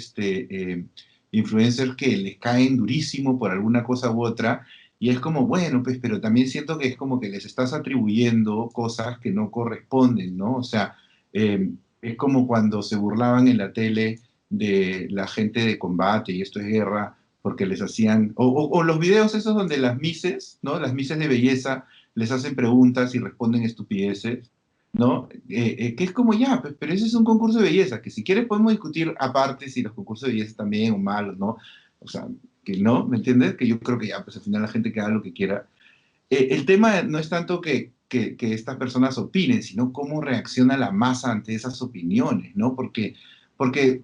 Speaker 1: influencers que les caen durísimo por alguna cosa u otra y es como, bueno, pues, pero también siento que es como que les estás atribuyendo cosas que no corresponden, ¿no? O sea, es como cuando se burlaban en la tele de la gente de combate y esto es guerra, porque les hacían, o los videos esos donde las mises, ¿no? Las mises de belleza les hacen preguntas y responden estupideces, ¿no? Que es como ya, pues, pero ese es un concurso de belleza, que si quieres podemos discutir aparte si los concursos de belleza están bien o malos, ¿no? O sea, que no, ¿me entiendes? Que yo creo que ya, pues al final la gente que haga lo que quiera. El tema no es tanto que estas personas opinen, sino cómo reacciona la masa ante esas opiniones, ¿no? Porque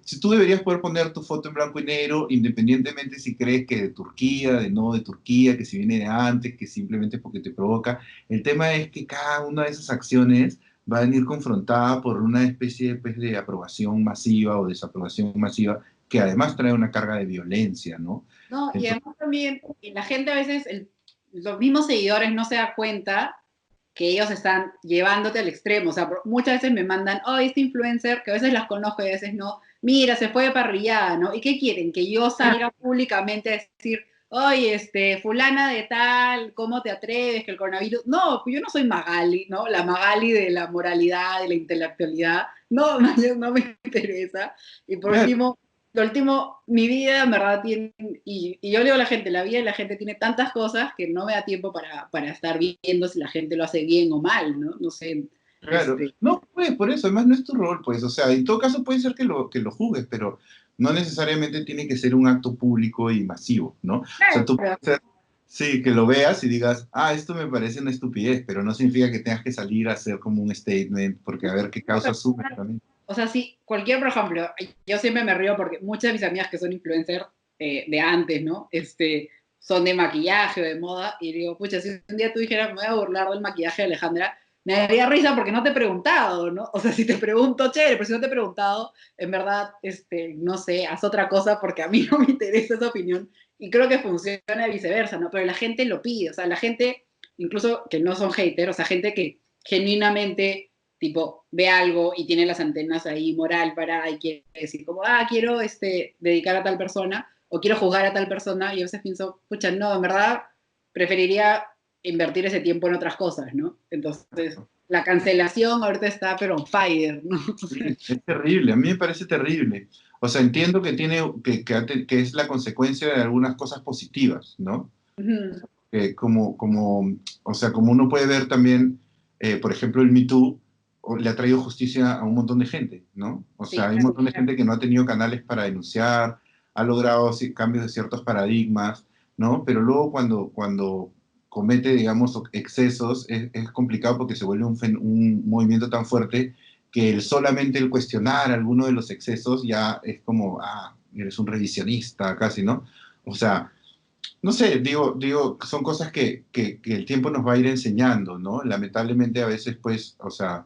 Speaker 1: si tú deberías poder poner tu foto en blanco y negro, independientemente si crees que de Turquía, de no de Turquía, que si viene de antes, que simplemente es porque te provoca. El tema es que cada una de esas acciones va a venir confrontada por una especie pues, de aprobación masiva o desaprobación masiva, que además trae una carga de violencia, ¿no?
Speaker 2: no, y
Speaker 1: Entonces,
Speaker 2: además también, y la gente a veces, los mismos seguidores no se dan cuenta que ellos están llevándote al extremo. O sea, muchas veces me mandan, oh, este influencer, que a veces las conozco y a veces no, mira, se fue de parrillada, ¿no? ¿Y qué quieren? Que yo salga públicamente a decir, oye, fulana de tal, ¿cómo te atreves? Que el coronavirus. No, pues yo no soy Magali, ¿no? La Magali de la moralidad, de la intelectualidad. No, no me interesa. Y por
Speaker 1: claro,
Speaker 2: último, lo último, mi vida en verdad tiene, y yo le digo a la gente, la vida de la gente tiene tantas cosas que no me da tiempo para estar viendo si la gente lo hace bien o mal, ¿no? No sé,
Speaker 1: claro, no, pues por eso, además no es tu rol, pues, o sea, en todo caso puede ser que lo juzgues, pero no necesariamente tiene que ser un acto público y masivo, ¿no? O sea, tú puedes
Speaker 2: claro,
Speaker 1: ser, sí, que lo veas y digas, ah, esto me parece una estupidez, pero no significa que tengas que salir a hacer como un statement, porque a ver qué causa sube también.
Speaker 2: o sea, sí, cualquier, por ejemplo, yo siempre me río porque muchas de mis amigas que son influencers de antes, ¿no? Son de maquillaje o de moda, y digo, pucha, si un día tú dijeras, me voy a burlar del maquillaje de Alejandra, me daría risa porque no te he preguntado, ¿no? O sea, si te pregunto, chévere, pero si no te he preguntado, en verdad, no sé, haz otra cosa porque a mí no me interesa esa opinión, y creo que funciona viceversa, ¿no? Pero la gente lo pide, o sea, la gente, incluso que no son haters, o sea, gente que genuinamente tipo, ve algo y tiene las antenas ahí moral para y quiere decir como, quiero dedicar a tal persona o quiero jugar a tal persona y a veces pienso, pucha, no, en verdad preferiría invertir ese tiempo en otras cosas, ¿no? Entonces, la cancelación ahorita está pero on fire, ¿no? O sea,
Speaker 1: Sí, es terrible, a mí me parece terrible. O sea, entiendo que tiene, que es la consecuencia de algunas cosas positivas, ¿no?
Speaker 2: uh-huh.
Speaker 1: O sea, como uno puede ver también, por ejemplo, el Me Too le ha traído justicia a un montón de gente, ¿no? O sea,
Speaker 2: Sí,
Speaker 1: hay un montón de gente que no ha tenido canales para denunciar, ha logrado cambios de ciertos paradigmas, ¿no? Pero luego cuando comete, digamos, excesos, es complicado porque se vuelve un movimiento tan fuerte que solamente el cuestionar alguno de los excesos ya es como, eres un revisionista casi, ¿no? O sea, no sé, son cosas que el tiempo nos va a ir enseñando, ¿no? Lamentablemente a veces, pues, o sea,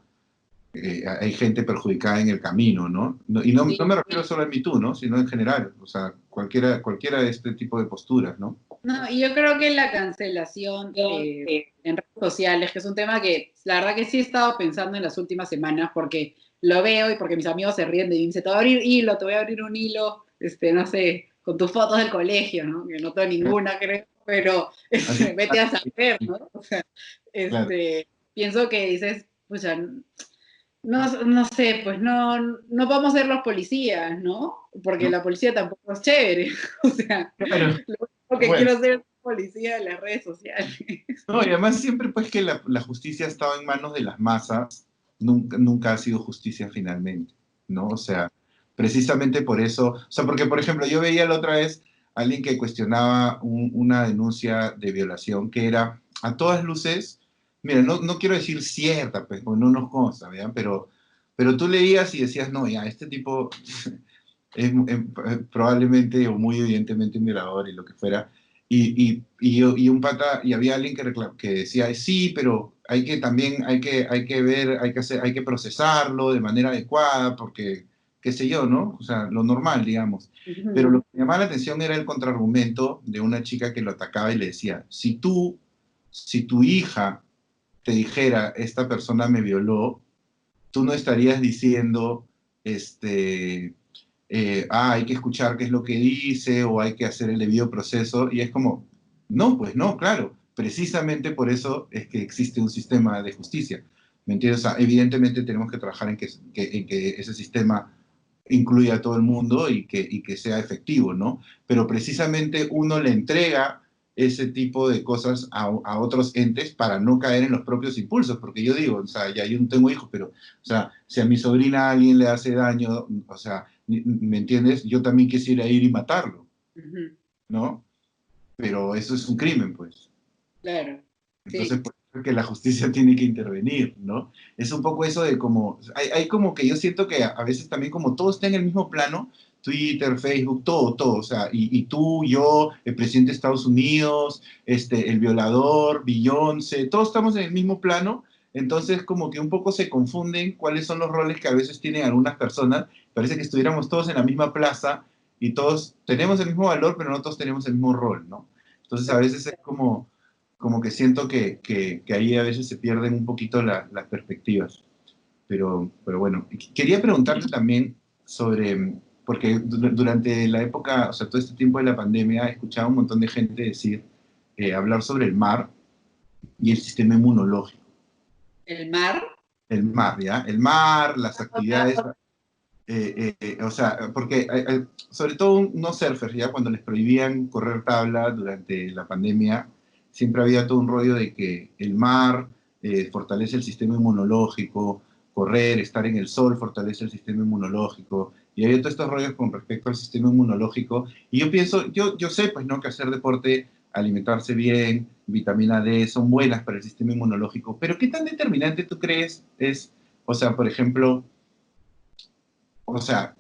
Speaker 1: hay gente perjudicada en el camino, ¿no? Y no
Speaker 2: sí.
Speaker 1: me refiero solo al Me Too, ¿no? Sino en general, o sea, cualquiera de este tipo de posturas, ¿no?
Speaker 2: No, y yo creo que la cancelación en redes sociales, que es un tema que la verdad que sí he estado pensando en las últimas semanas, porque lo veo y porque mis amigos se ríen de mí, me dice, te voy a abrir hilo, te voy a abrir un hilo, no sé, con tus fotos del colegio, ¿no? Que no tengo ninguna, creo, pero
Speaker 1: Así,
Speaker 2: vete a saber, ¿no? O sea,
Speaker 1: claro.
Speaker 2: pienso que dices, pucha, no sé, pues no podemos ser los policías, ¿no? Porque
Speaker 1: ¿No?
Speaker 2: la policía tampoco es chévere, o sea,
Speaker 1: Claro.
Speaker 2: lo único que
Speaker 1: Bueno,
Speaker 2: quiero ser es policía de las redes sociales.
Speaker 1: no, y además siempre pues que la justicia ha estado en manos de las masas, nunca ha sido justicia finalmente, ¿no? O sea, precisamente por eso, o sea, porque por ejemplo yo veía la otra vez a alguien que cuestionaba una denuncia de violación que era a todas luces, mira, no quiero decir cierta, pues, porque no nos consta, ¿vean? pero tú leías y decías, no, ya, este tipo probablemente o muy evidentemente un violador y lo que fuera. Y un pata, y había alguien que decía, sí, pero hay que también, hay que ver, hay que hacer, hay que procesarlo de manera adecuada, porque, qué sé yo, ¿no? O sea, lo normal, digamos. Pero lo que me llamaba la atención era el contraargumento de una chica que lo atacaba y le decía, si tu hija te dijera, esta persona me violó, tú no estarías diciendo, hay que escuchar qué es lo que dice o hay que hacer el debido proceso. Y es como, no, pues no, claro. Precisamente por eso es que existe un sistema de justicia. ¿Me entiendes? O sea, evidentemente tenemos que trabajar en que ese sistema incluya a todo el mundo y que sea efectivo, ¿no? Pero precisamente uno le entrega ese tipo de cosas a otros entes para no caer en los propios impulsos, porque yo digo, o sea, ya yo no tengo hijos, pero, o sea, si a mi sobrina alguien le hace daño, o sea, ¿me entiendes? Yo también quisiera ir y matarlo, ¿no? Pero eso es un crimen, pues.
Speaker 2: Claro,
Speaker 1: Entonces,
Speaker 2: sí.
Speaker 1: por eso es que la justicia tiene que intervenir, ¿no? Es un poco eso de como, hay como que yo siento que a veces también como todo está en el mismo plano, Twitter, Facebook, todo, o sea, y tú, yo, el presidente de Estados Unidos, el violador, Beyoncé, todos estamos en el mismo plano, entonces como que un poco se confunden cuáles son los roles que a veces tienen algunas personas, parece que estuviéramos todos en la misma plaza y todos tenemos el mismo valor, pero no todos tenemos el mismo rol, ¿no? Entonces a veces es como que siento que ahí a veces se pierden un poquito las perspectivas. Pero bueno, quería preguntarte también sobre, porque durante la época, o sea, todo este tiempo de la pandemia, he escuchado a un montón de gente decir, hablar sobre el mar y el sistema inmunológico.
Speaker 2: El mar.
Speaker 1: El mar, ¿ya? El mar, las actividades, o sea, porque sobre todo unos surfers, ya cuando les prohibían correr tabla durante la pandemia, siempre había todo un rollo de que el mar fortalece el sistema inmunológico, correr, estar en el sol fortalece el sistema inmunológico, y hay todos estos rollos con respecto al sistema inmunológico, y yo pienso, yo sé, pues, ¿no? Que hacer deporte, alimentarse bien, vitamina D, son buenas para el sistema inmunológico, pero ¿qué tan determinante tú crees es, o sea, por ejemplo, o sea,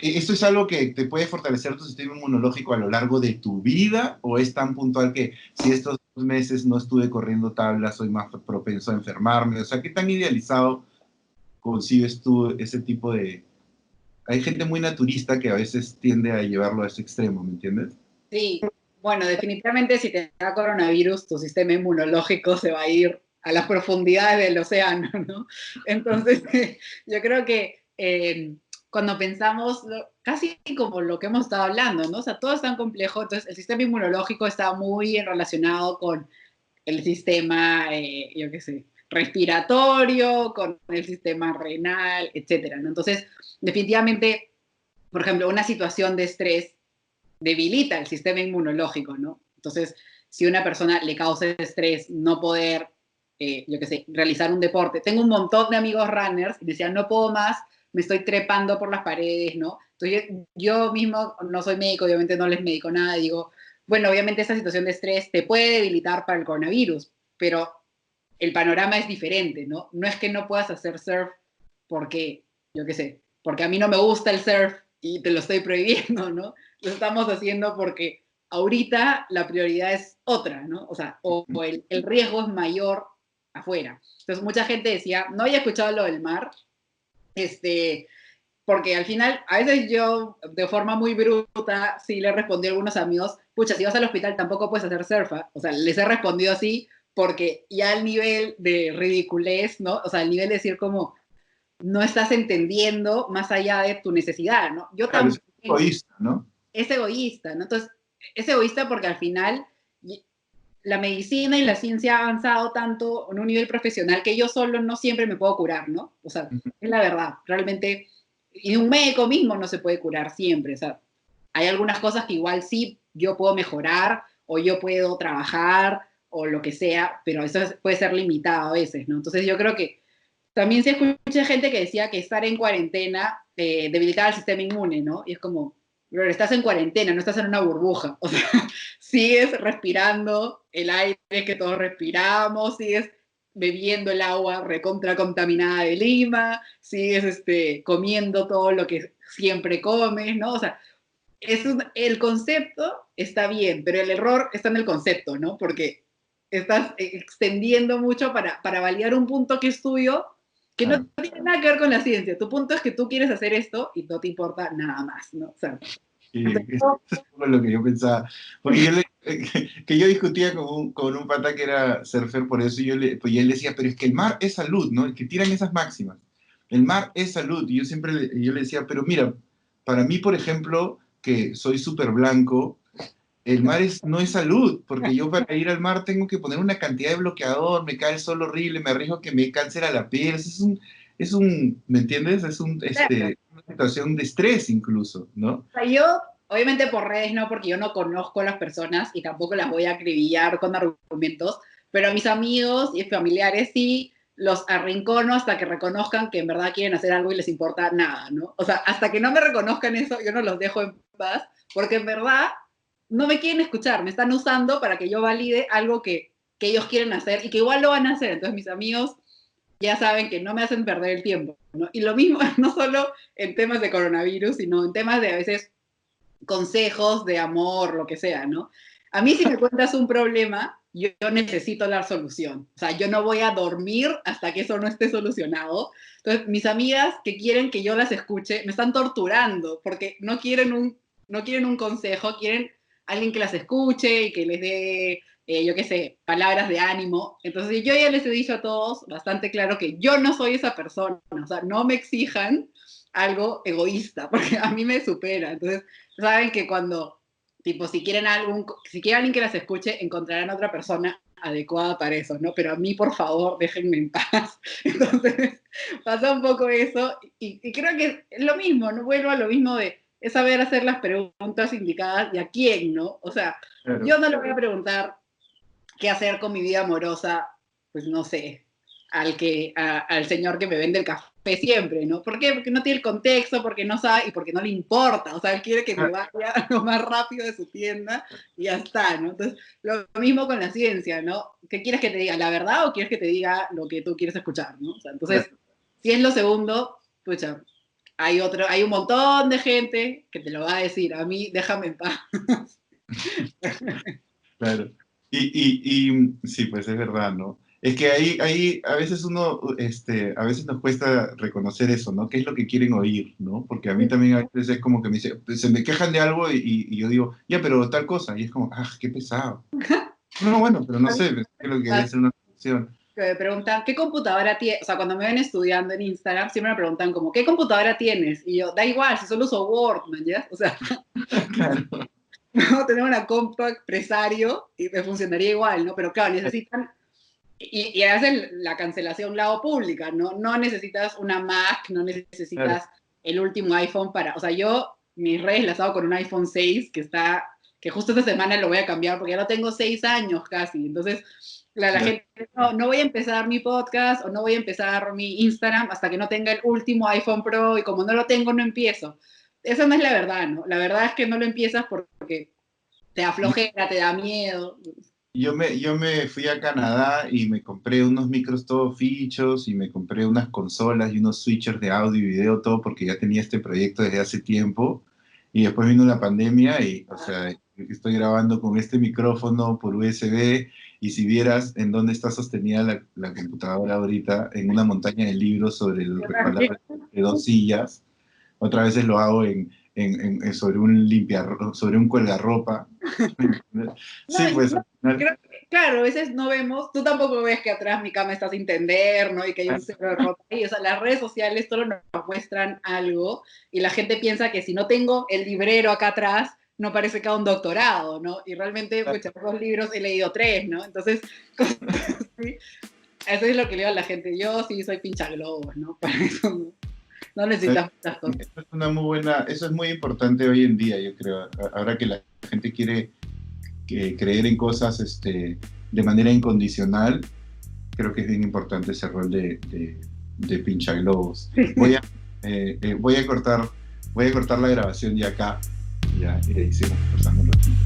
Speaker 1: ¿esto es algo que te puede fortalecer tu sistema inmunológico a lo largo de tu vida o es tan puntual que si estos meses no estuve corriendo tablas soy más propenso a enfermarme? O sea, ¿qué tan idealizado concibes tú ese tipo de... Hay gente muy naturista que a veces tiende a llevarlo a ese extremo, ¿me entiendes?
Speaker 2: Sí, bueno, definitivamente si te da coronavirus, tu sistema inmunológico se va a ir a las profundidades del océano, ¿no? Entonces, yo creo que cuando pensamos, casi como lo que hemos estado hablando, ¿no? O sea, todo es tan complejo, entonces el sistema inmunológico está muy relacionado con el sistema, yo qué sé, respiratorio, con el sistema renal, etcétera, ¿no? Entonces, definitivamente, por ejemplo, una situación de estrés debilita el sistema inmunológico, ¿no? Entonces, si una persona le causa estrés no poder, yo qué sé, realizar un deporte. Tengo un montón de amigos runners y decían, no puedo más, me estoy trepando por las paredes, ¿no? Entonces, yo mismo no soy médico, obviamente no les medico nada, digo, bueno, obviamente esta situación de estrés te puede debilitar para el coronavirus, pero el panorama es diferente, ¿no? No es que no puedas hacer surf porque, yo qué sé, porque a mí no me gusta el surf y te lo estoy prohibiendo, ¿no? Lo estamos haciendo porque ahorita la prioridad es otra, ¿no? O sea, o el riesgo es mayor afuera. Entonces, mucha gente decía, no había escuchado lo del mar, porque al final, a veces yo, de forma muy bruta, sí le respondí a algunos amigos, pucha, si vas al hospital tampoco puedes hacer surfa. O sea, les he respondido así porque ya el nivel de ridiculez, ¿no? O sea, el nivel de decir como, no estás entendiendo más allá de tu necesidad, ¿no? Yo
Speaker 1: Claro, es
Speaker 2: también,
Speaker 1: egoísta, ¿no?
Speaker 2: es egoísta, ¿no? Entonces, es egoísta porque al final la medicina y la ciencia ha avanzado tanto en un nivel profesional que yo solo no siempre me puedo curar, ¿no? O sea, es la verdad, realmente, y un médico mismo no se puede curar siempre, o sea, hay algunas cosas que igual sí yo puedo mejorar o yo puedo trabajar o lo que sea, pero eso puede ser limitado a veces, ¿no? Entonces yo creo que también se escucha gente que decía que estar en cuarentena debilitaba el sistema inmune, ¿no? Y es como, pero estás en cuarentena, no estás en una burbuja. O sea, sigues respirando el aire que todos respiramos, sigues bebiendo el agua recontra contaminada de Lima, sigues comiendo todo lo que siempre comes, ¿no? O sea, el concepto está bien, pero el error está en el concepto, ¿no? Porque estás extendiendo mucho para validar un punto que es tuyo, que no tiene nada que ver con la ciencia. Tu punto es que tú quieres hacer esto y no te importa nada más, ¿no? O sea,
Speaker 1: eso es lo que yo pensaba. Porque que yo discutía con un pata que era surfer por eso, pues, y él decía, pero es que el mar es salud, ¿no? El que tiran esas máximas. El mar es salud. Y yo le decía, pero mira, para mí, por ejemplo, que soy súper blanco, el mar no es salud, porque yo para ir al mar tengo que poner una cantidad de bloqueador, me cae el sol horrible, me arriesgo que me dé cáncer a la piel. ¿Me entiendes? Una situación de estrés incluso, ¿no?
Speaker 2: O sea, yo, obviamente por redes no, porque yo no conozco a las personas y tampoco las voy a acribillar con argumentos, pero a mis amigos y familiares sí los arrincono hasta que reconozcan que en verdad quieren hacer algo y les importa nada, ¿no? O sea, hasta que no me reconozcan eso, yo no los dejo en paz, porque en verdad no me quieren escuchar, me están usando para que yo valide algo que ellos quieren hacer y que igual lo van a hacer. Entonces mis amigos ya saben que no me hacen perder el tiempo, ¿no? Y lo mismo, no solo en temas de coronavirus, sino en temas de a veces consejos de amor, lo que sea, ¿no? A mí si me cuentas un problema, yo necesito la solución. O sea, yo no voy a dormir hasta que eso no esté solucionado. Entonces, mis amigas que quieren que yo las escuche, me están torturando porque no quieren un consejo, quieren alguien que las escuche y que les dé, yo qué sé, palabras de ánimo. Entonces, yo ya les he dicho a todos bastante claro que yo no soy esa persona. O sea, no me exijan algo egoísta, porque a mí me supera. Entonces, saben que cuando, tipo, si quieren alguien que las escuche, encontrarán otra persona adecuada para eso, ¿no? Pero a mí, por favor, déjenme en paz. Entonces, pasa un poco eso, y creo que es lo mismo, ¿no? Vuelvo a lo mismo es saber hacer las preguntas indicadas y a quién, ¿no? O sea, claro, yo no le voy a preguntar qué hacer con mi vida amorosa, pues no sé, al señor que me vende el café siempre, ¿no? ¿Por qué? Porque no tiene el contexto, porque no sabe y porque no le importa. O sea, él quiere que me vaya lo más rápido de su tienda y ya está, ¿no? Entonces, lo mismo con la ciencia, ¿no? ¿Qué quieres que te diga? ¿La verdad o quieres que te diga lo que tú quieres escuchar, ¿no? O sea, entonces, si es lo segundo, pucha, hay un montón de gente que te lo va a decir. A mí, déjame en paz.
Speaker 1: Claro. Y sí, pues es verdad, ¿no? Es que ahí a veces a veces nos cuesta reconocer eso, ¿no? ¿Qué es lo que quieren oír, ¿no? Porque a mí también a veces es como que se me quejan de algo y yo digo, ya, pero tal cosa. Y es como, qué pesado. No, bueno, pero no sé, creo que debe ser una solución.
Speaker 2: Que me preguntan, ¿qué computadora tienes? O sea, cuando me ven estudiando en Instagram, siempre me preguntan como, ¿qué computadora tienes? Y yo, da igual, si solo uso Word, ¿no? ¿Ya? O sea, claro. No, tener una Compact Presario y me funcionaría igual, ¿no? Pero claro, necesitan, y a veces la cancelación la hago pública, ¿no? No necesitas una Mac, no necesitas el último iPhone o sea, yo mis redes las hago con un iPhone 6 que justo esta semana lo voy a cambiar porque ya lo tengo 6 años casi, entonces la gente, no voy a empezar mi podcast o no voy a empezar mi Instagram hasta que no tenga el último iPhone Pro y como no lo tengo, no empiezo. Esa no es la verdad, ¿no? La verdad es que no lo empiezas porque te da flojera, te da miedo.
Speaker 1: Yo me fui a Canadá y me compré unos micros todos fichos y me compré unas consolas y unos switchers de audio y video, todo porque ya tenía este proyecto desde hace tiempo. Y después vino la pandemia y, o sea, estoy grabando con este micrófono por USB y si vieras en dónde está sostenida la computadora ahorita, en una montaña de libros sobre el respaldar de 2 sillas. Otras veces lo hago sobre un colgarropa. Sí, pues.
Speaker 2: Claro, a veces no vemos, tú tampoco ves que atrás mi cama está sin tender, ¿no? Y que hay un cero de ropa ahí. O sea, las redes sociales solo nos muestran algo y la gente piensa que si no tengo el librero acá atrás, no parece que haga un doctorado, ¿no? Y realmente, pues, 2 libros he leído 3, ¿no? Entonces, ¿sí? Eso es lo que le digo a la gente. Yo sí soy pinchaglobos, ¿no? Para eso no necesitas muchas cosas.
Speaker 1: Eso es muy importante hoy en día, yo creo. Ahora que la gente quiere creer en cosas de manera incondicional, creo que es bien importante ese rol de pinchaglobos. Voy a cortar la grabación ya acá, ya, y seguimos conversando un ratito.